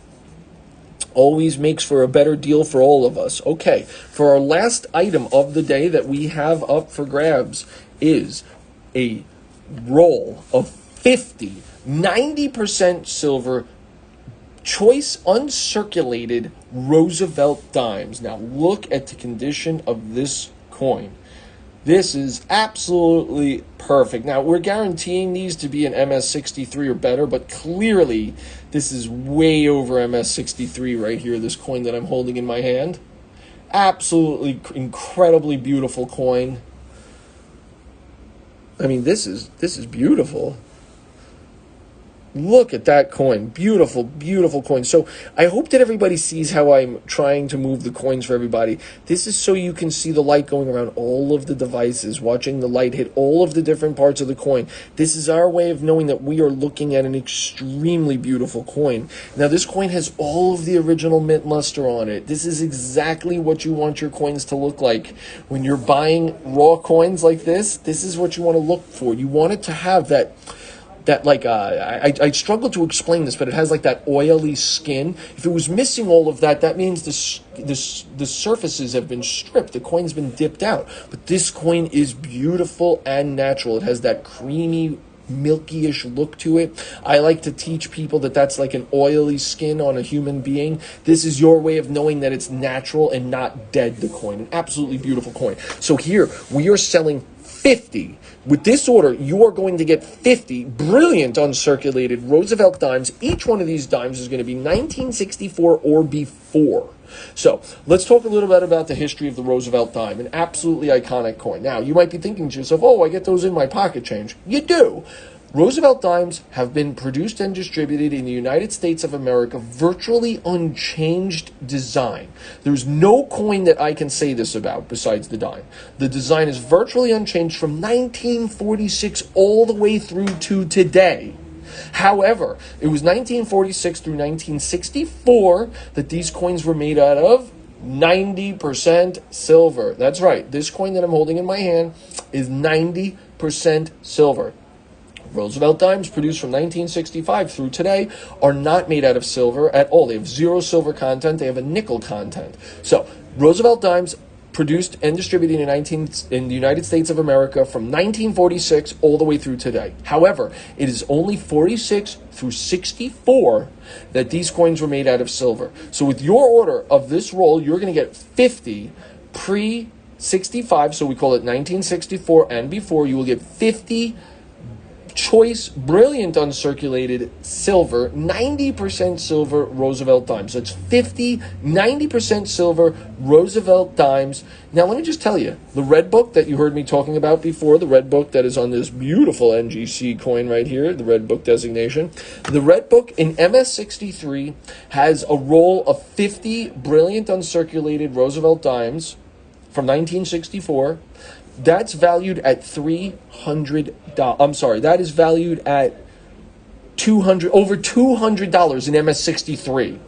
Always makes for a better deal for all of us. Okay, for our last item of the day that we have up for grabs is a roll of 50 90% silver choice uncirculated Roosevelt dimes. Now look at the condition of this coin. This is absolutely perfect. Now, we're guaranteeing these to be an MS63 or better, but clearly this is way over MS63 right here, this coin that I'm holding in my hand. Absolutely incredibly beautiful coin. I mean, this is beautiful. Look at that coin. Beautiful, beautiful coin. So I hope that everybody sees how I'm trying to move the coins for everybody. This is so you can see the light going around all of the devices, watching the light hit all of the different parts of the coin. This is our way of knowing that we are looking at an extremely beautiful coin. Now, this coin has all of the original mint luster on it. This is exactly what you want your coins to look like. When you're buying raw coins like this is what you want to look for. You want it to have that I struggle to explain this, but it has like that oily skin. If it was missing all of that, that means the surfaces have been stripped. The coin's been dipped out. But this coin is beautiful and natural. It has that creamy, milky-ish look to it. I like to teach people that that's like an oily skin on a human being. This is your way of knowing that it's natural and not dead, the coin. An absolutely beautiful coin. So here, we are selling 50. With this order, you are going to get 50 brilliant uncirculated Roosevelt dimes. Each one of these dimes is going to be 1964 or before. So let's talk a little bit about the history of the Roosevelt dime, an absolutely iconic coin. Now, you might be thinking to yourself, oh, I get those in my pocket change. You do. Roosevelt dimes have been produced and distributed in the United States of America, virtually unchanged design. There's no coin that I can say this about besides the dime. The design is virtually unchanged from 1946 all the way through to today. However, it was 1946 through 1964 that these coins were made out of 90% silver. That's right. This coin that I'm holding in my hand is 90% silver. Roosevelt dimes produced from 1965 through today are not made out of silver at all. They have zero silver content. They have a nickel content. So Roosevelt dimes produced and distributed in the United States of America from 1946 all the way through today. However, it is only 46 through 64 that these coins were made out of silver. So with your order of this roll, you're going to get 50 pre-65, so we call it 1964 and before. You will get 50 choice, brilliant uncirculated silver, 90% silver Roosevelt dimes. So it's 50, 90% silver Roosevelt dimes. Now, let me just tell you, the red book that you heard me talking about before, the red book that is on this beautiful NGC coin right here, the red book designation, the red book in MS63 has a roll of 50 brilliant uncirculated Roosevelt dimes from 1964. That's valued at $300. I'm sorry, that is valued at over $200 in MS63.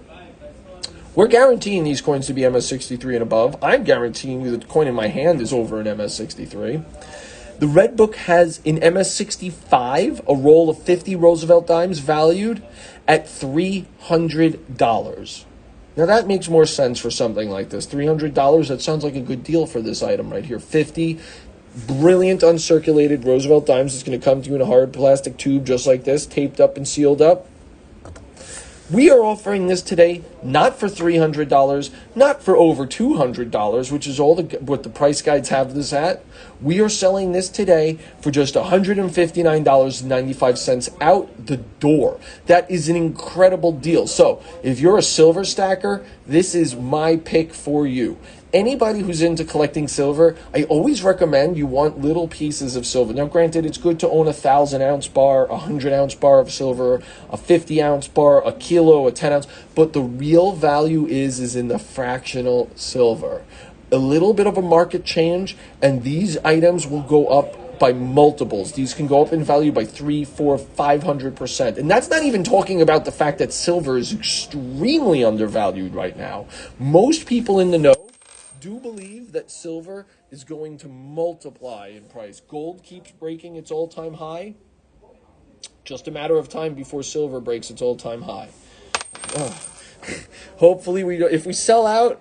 We're guaranteeing these coins to be MS63 and above. I'm guaranteeing you that the coin in my hand is over an MS63. The red book has in MS65 a roll of 50 Roosevelt dimes valued at $300. Now that makes more sense for something like this. $300, that sounds like a good deal for this item right here. 50 brilliant uncirculated Roosevelt dimes is going to come to you in a hard plastic tube just like this, taped up and sealed up. We are offering this today not for $300, not for over $200, which is what the price guides have this at. We are selling this today for just $159.95 out the door. That is an incredible deal. So if you're a silver stacker, this is my pick for you. Anybody who's into collecting silver, I always recommend you want little pieces of silver. Now, granted, it's good to own a 1,000-ounce bar, a 100-ounce bar of silver, a 50-ounce bar, a kilo, a 10-ounce, but the real value is in the fractional silver. A little bit of a market change, and these items will go up by multiples. These can go up in value by 300, 400, 500%. And that's not even talking about the fact that silver is extremely undervalued right now. Most people in the know do believe that silver is going to multiply in price. Gold keeps breaking its all-time high. Just a matter of time before silver breaks its all-time high. Hopefully, if we sell out,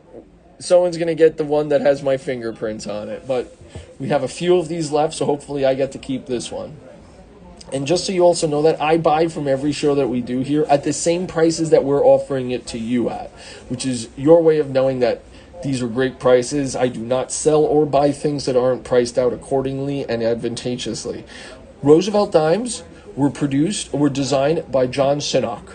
someone's going to get the one that has my fingerprints on it. But we have a few of these left, so hopefully I get to keep this one. And just so you also know that I buy from every show that we do here at the same prices that we're offering it to you at, which is your way of knowing that these are great prices. I do not sell or buy things that aren't priced out accordingly and advantageously. Roosevelt dimes were designed by John Sinnock,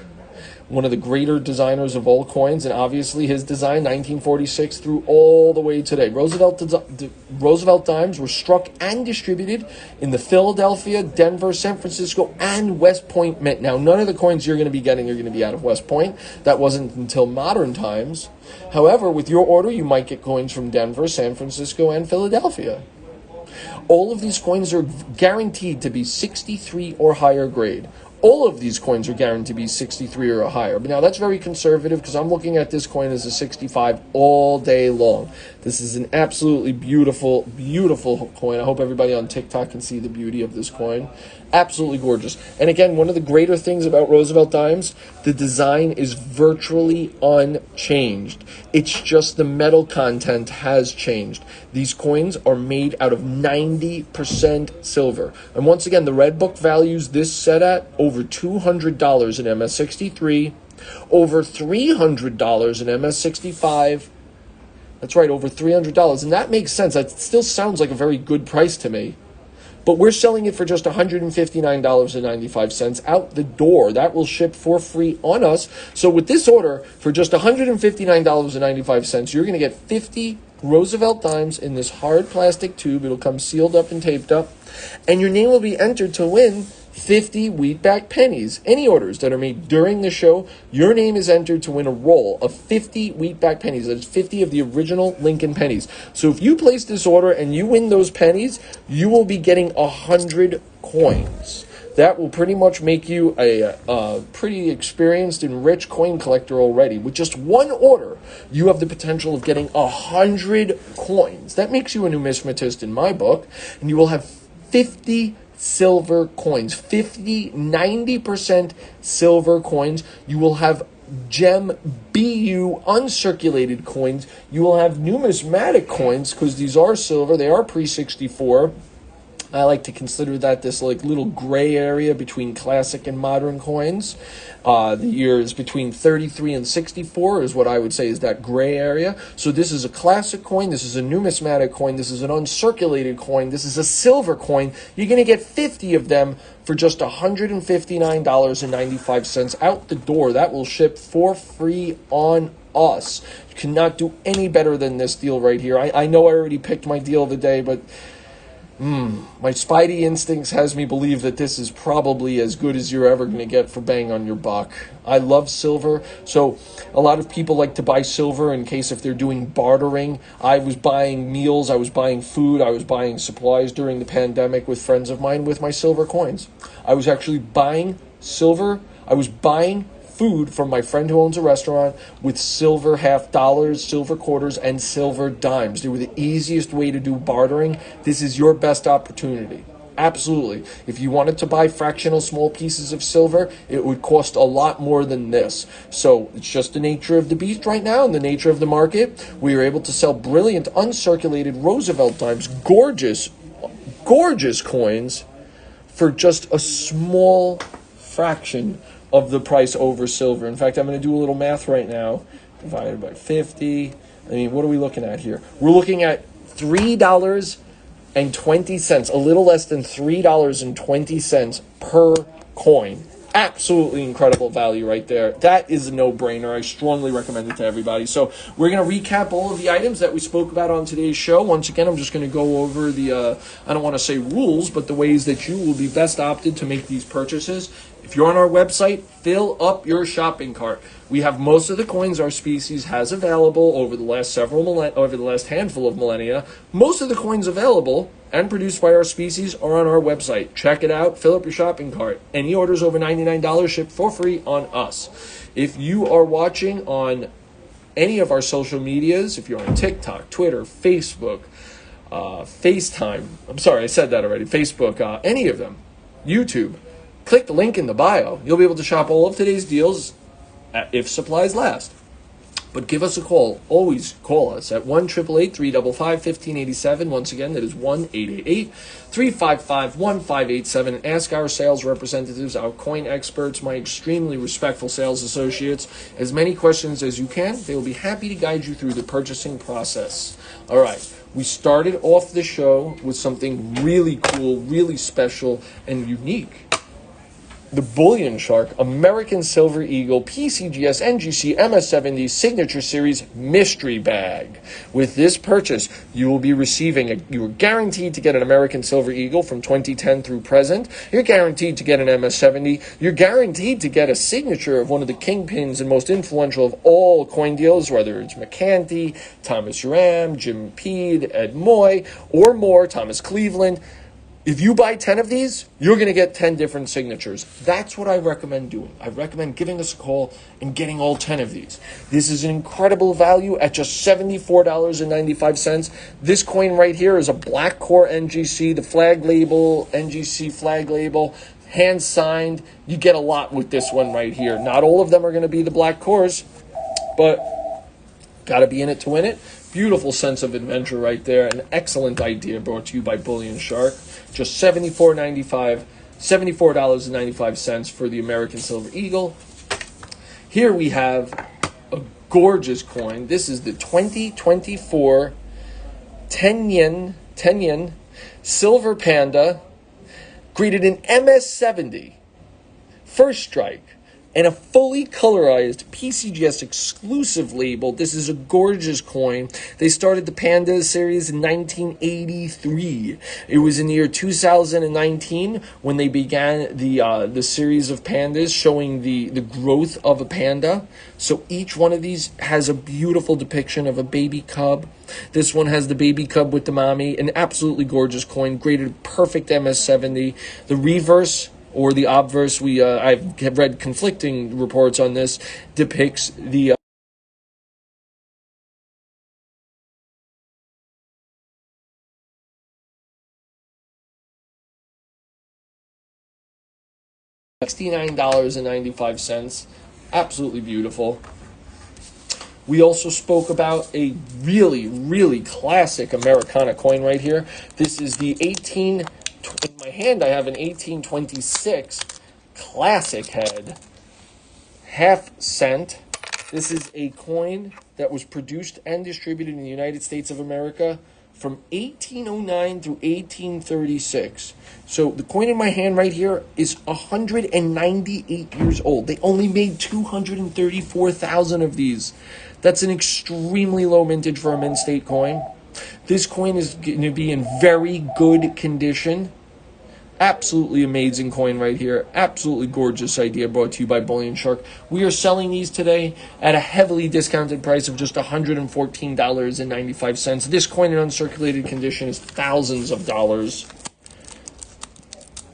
one of the greater designers of all coins, and obviously his design, 1946 through all the way today. Roosevelt dimes were struck and distributed in the Philadelphia, Denver, San Francisco, and West Point Mint. Now, none of the coins you're going to be getting are going to be out of West Point. That wasn't until modern times. However, with your order, you might get coins from Denver, San Francisco, and Philadelphia. All of these coins are guaranteed to be 63 or higher grade. All of these coins are guaranteed to be 63 or higher. But now that's very conservative because I'm looking at this coin as a 65 all day long. This is an absolutely beautiful, beautiful coin. I hope everybody on TikTok can see the beauty of this coin. Absolutely gorgeous. And again, one of the greater things about Roosevelt dimes, the design is virtually unchanged. It's just the metal content has changed. These coins are made out of 90% silver. And once again, the Red Book values this set at over $200 in MS63, over $300 in MS65. That's right, over $300. And that makes sense. That still sounds like a very good price to me. But we're selling it for just $159.95 out the door. That will ship for free on us. So with this order, for just $159.95, you're going to get 50 Roosevelt dimes in this hard plastic tube. It'll come sealed up and taped up. And your name will be entered to win 50 Wheatback pennies. Any orders that are made during the show, your name is entered to win a roll of 50 Wheatback pennies. That is 50 of the original Lincoln pennies. So if you place this order and you win those pennies, you will be getting 100 coins. That will pretty much make you a pretty experienced and rich coin collector already. With just one order, you have the potential of getting 100 coins. That makes you a numismatist in my book, and you will have 50 silver coins, 90% silver coins. You will have gem BU uncirculated coins. You will have numismatic coins because these are silver. They are pre-64. I like to consider that this like little gray area between classic and modern coins. The years between 33 and 64 is what I would say is that gray area. So this is a classic coin. This is a numismatic coin. This is an uncirculated coin. This is a silver coin. You're going to get 50 of them for just $159.95 out the door. That will ship for free on us. You cannot do any better than this deal right here. I know I already picked my deal of the day, but my spidey instincts has me believe that this is probably as good as you're ever going to get for bang on your buck. I love silver, so a lot of people like to buy silver in case if they're doing bartering. I was buying meals, I was buying food, I was buying supplies during the pandemic with friends of mine with my silver coins. I was actually buying silver. I was buying food from my friend who owns a restaurant with silver $50, silver quarters, and silver dimes. They were the easiest way to do bartering. This is your best opportunity. Absolutely. If you wanted to buy fractional small pieces of silver, it would cost a lot more than this. So it's just the nature of the beast right now and the nature of the market. We are able to sell brilliant uncirculated Roosevelt dimes, gorgeous, gorgeous coins for just a small fraction of the price over silver. In fact, I'm going to do a little math right now. Divided by 50. I mean, what are we looking at here? We're looking at $3.20, a little less than $3.20 per coin. Absolutely incredible value right there. That is a no-brainer. I strongly recommend it to everybody. So we're going to recap all of the items that we spoke about on today's show. Once again, I'm just going to go over the, I don't want to say rules, but the ways that you will be best opted to make these purchases. If you're on our website, fill up your shopping cart. We have most of the coins our species has available over the last handful of millennia. Most of the coins available and produced by our species are on our website. Check it out. Fill up your shopping cart. Any orders over $99 ship for free on us. If you are watching on any of our social medias, if you're on TikTok, Twitter, Facebook, FaceTime, I'm sorry, I said that already, Facebook, any of them, YouTube, click the link in the bio. You'll be able to shop all of today's deals if supplies last. But give us a call. Always call us at 1-888-355-1587. Once again, that is 1-888-355-1587. And ask our sales representatives, our coin experts, my extremely respectful sales associates, as many questions as you can. They will be happy to guide you through the purchasing process. All right. We started off the show with something really cool, really special, and unique. The Bullion Shark American Silver Eagle PCGS NGC MS70 Signature Series Mystery Bag. With this purchase, you will be you're guaranteed to get an American Silver Eagle from 2010 through present. You're guaranteed to get an MS70. You're guaranteed to get a signature of one of the kingpins and most influential of all coin dealers, whether it's McCanty, Thomas Ram, Jim Peed, Ed Moy, or more, Thomas Cleveland. If you buy 10 of these, you're going to get 10 different signatures. That's what I recommend doing. I recommend giving us a call and getting all 10 of these. This is an incredible value at just $74.95. This coin right here is a black core NGC, the flag label, NGC flag label, hand signed. You get a lot with this one right here. Not all of them are going to be the black cores, but got to be in it to win it. Beautiful sense of adventure right there. An excellent idea brought to you by Bullion Shark. Just $74.95 for the American Silver Eagle. Here we have a gorgeous coin. This is the 2024 10 yen Silver Panda, graded in MS70. First strike. And a fully colorized PCGS exclusive label. This is a gorgeous coin. They started the Panda series in 1983. It was in the year 2019 when they began the series of pandas, showing the growth of a panda. So each one of these has a beautiful depiction of a baby cub. This one has the baby cub with the mommy. An absolutely gorgeous coin, graded perfect MS70. The reverse, or the obverse, I've read conflicting reports on this, depicts the $69.95. Absolutely beautiful. We also spoke about a really, really classic Americana coin right here. This is the in my hand, I have an 1826 classic head, half cent. This is a coin that was produced and distributed in the United States of America from 1809 through 1836. So the coin in my hand right here is 198 years old. They only made 234,000 of these. That's an extremely low mintage for a mint state coin. This coin is going to be in very good condition. Absolutely amazing coin right here. Absolutely gorgeous idea brought to you by Bullion Shark. We are selling these today at a heavily discounted price of just $114.95. This coin in uncirculated condition is thousands of dollars.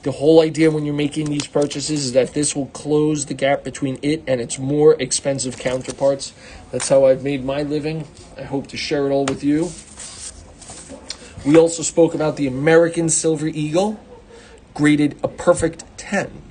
The whole idea when you're making these purchases is that this will close the gap between it and its more expensive counterparts. That's how I've made my living. I hope to share it all with you. We also spoke about the American Silver Eagle, graded a perfect 10.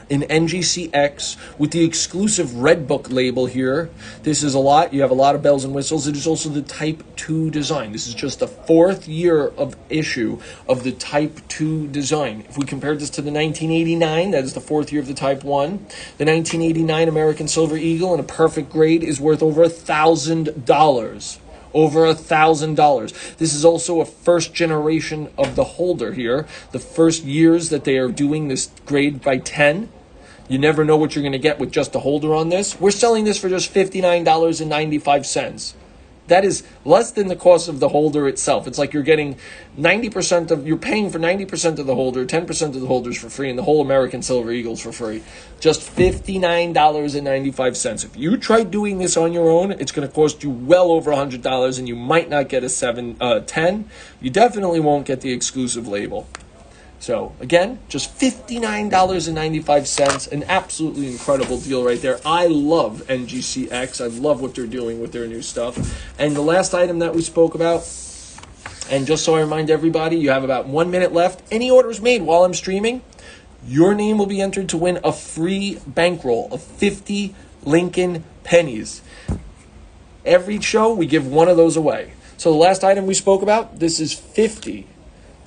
in NGCX with the exclusive Red Book label here. This is a lot. You have a lot of bells and whistles. It is also the Type 2 design. This is just the 4th year of issue of the Type 2 design. If we compare this to the 1989, that is the 4th year of the Type 1. The 1989 American Silver Eagle in a perfect grade is worth over $1,000. Over $1,000. This is also a first generation of the holder here. The first years that they are doing this grade by 10. You never know what you're going to get with just a holder on this. We're selling this for just $59.95. That is less than the cost of the holder itself. It's like you're getting you're paying for 90% of the holder, 10% of the holders for free, and the whole American Silver Eagles for free. Just $59.95. If you try doing this on your own, it's going to cost you well over $100, and you might not get a 10. You definitely won't get the exclusive label. So, again, just $59.95, an absolutely incredible deal right there. I love NGCX. I love what they're doing with their new stuff. And the last item that we spoke about, and just so I remind everybody, you have about 1 minute left. Any orders made while I'm streaming, your name will be entered to win a free bankroll of 50 Lincoln pennies. Every show, we give one of those away. So the last item we spoke about, this is 50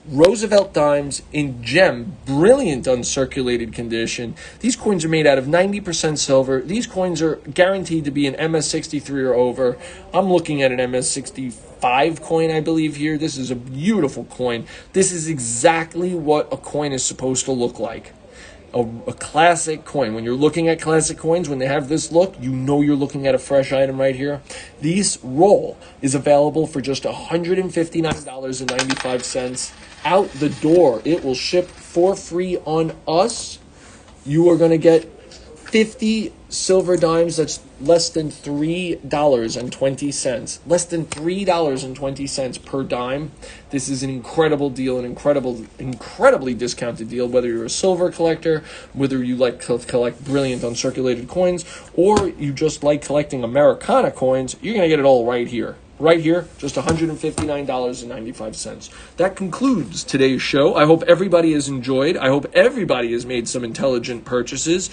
Roosevelt dimes in gem, brilliant uncirculated condition. These coins are made out of 90% silver. These coins are guaranteed to be an MS63 or over. I'm looking at an MS65 coin, I believe, here. This is a beautiful coin. This is exactly what a coin is supposed to look like. A classic coin. When you're looking at classic coins, when they have this look, you know you're looking at a fresh item right here. This roll is available for just $159.95 out the door. It will ship for free on us. You are going to get 50 silver dimes. That's less than $3.20. Less than $3.20 per dime. This is an incredible deal, an incredibly discounted deal, whether you're a silver collector, whether you like to collect brilliant uncirculated coins, or you just like collecting Americana coins. You're going to get it all right here. Right here, just $159.95. That concludes today's show. I hope everybody has enjoyed. I hope everybody has made some intelligent purchases.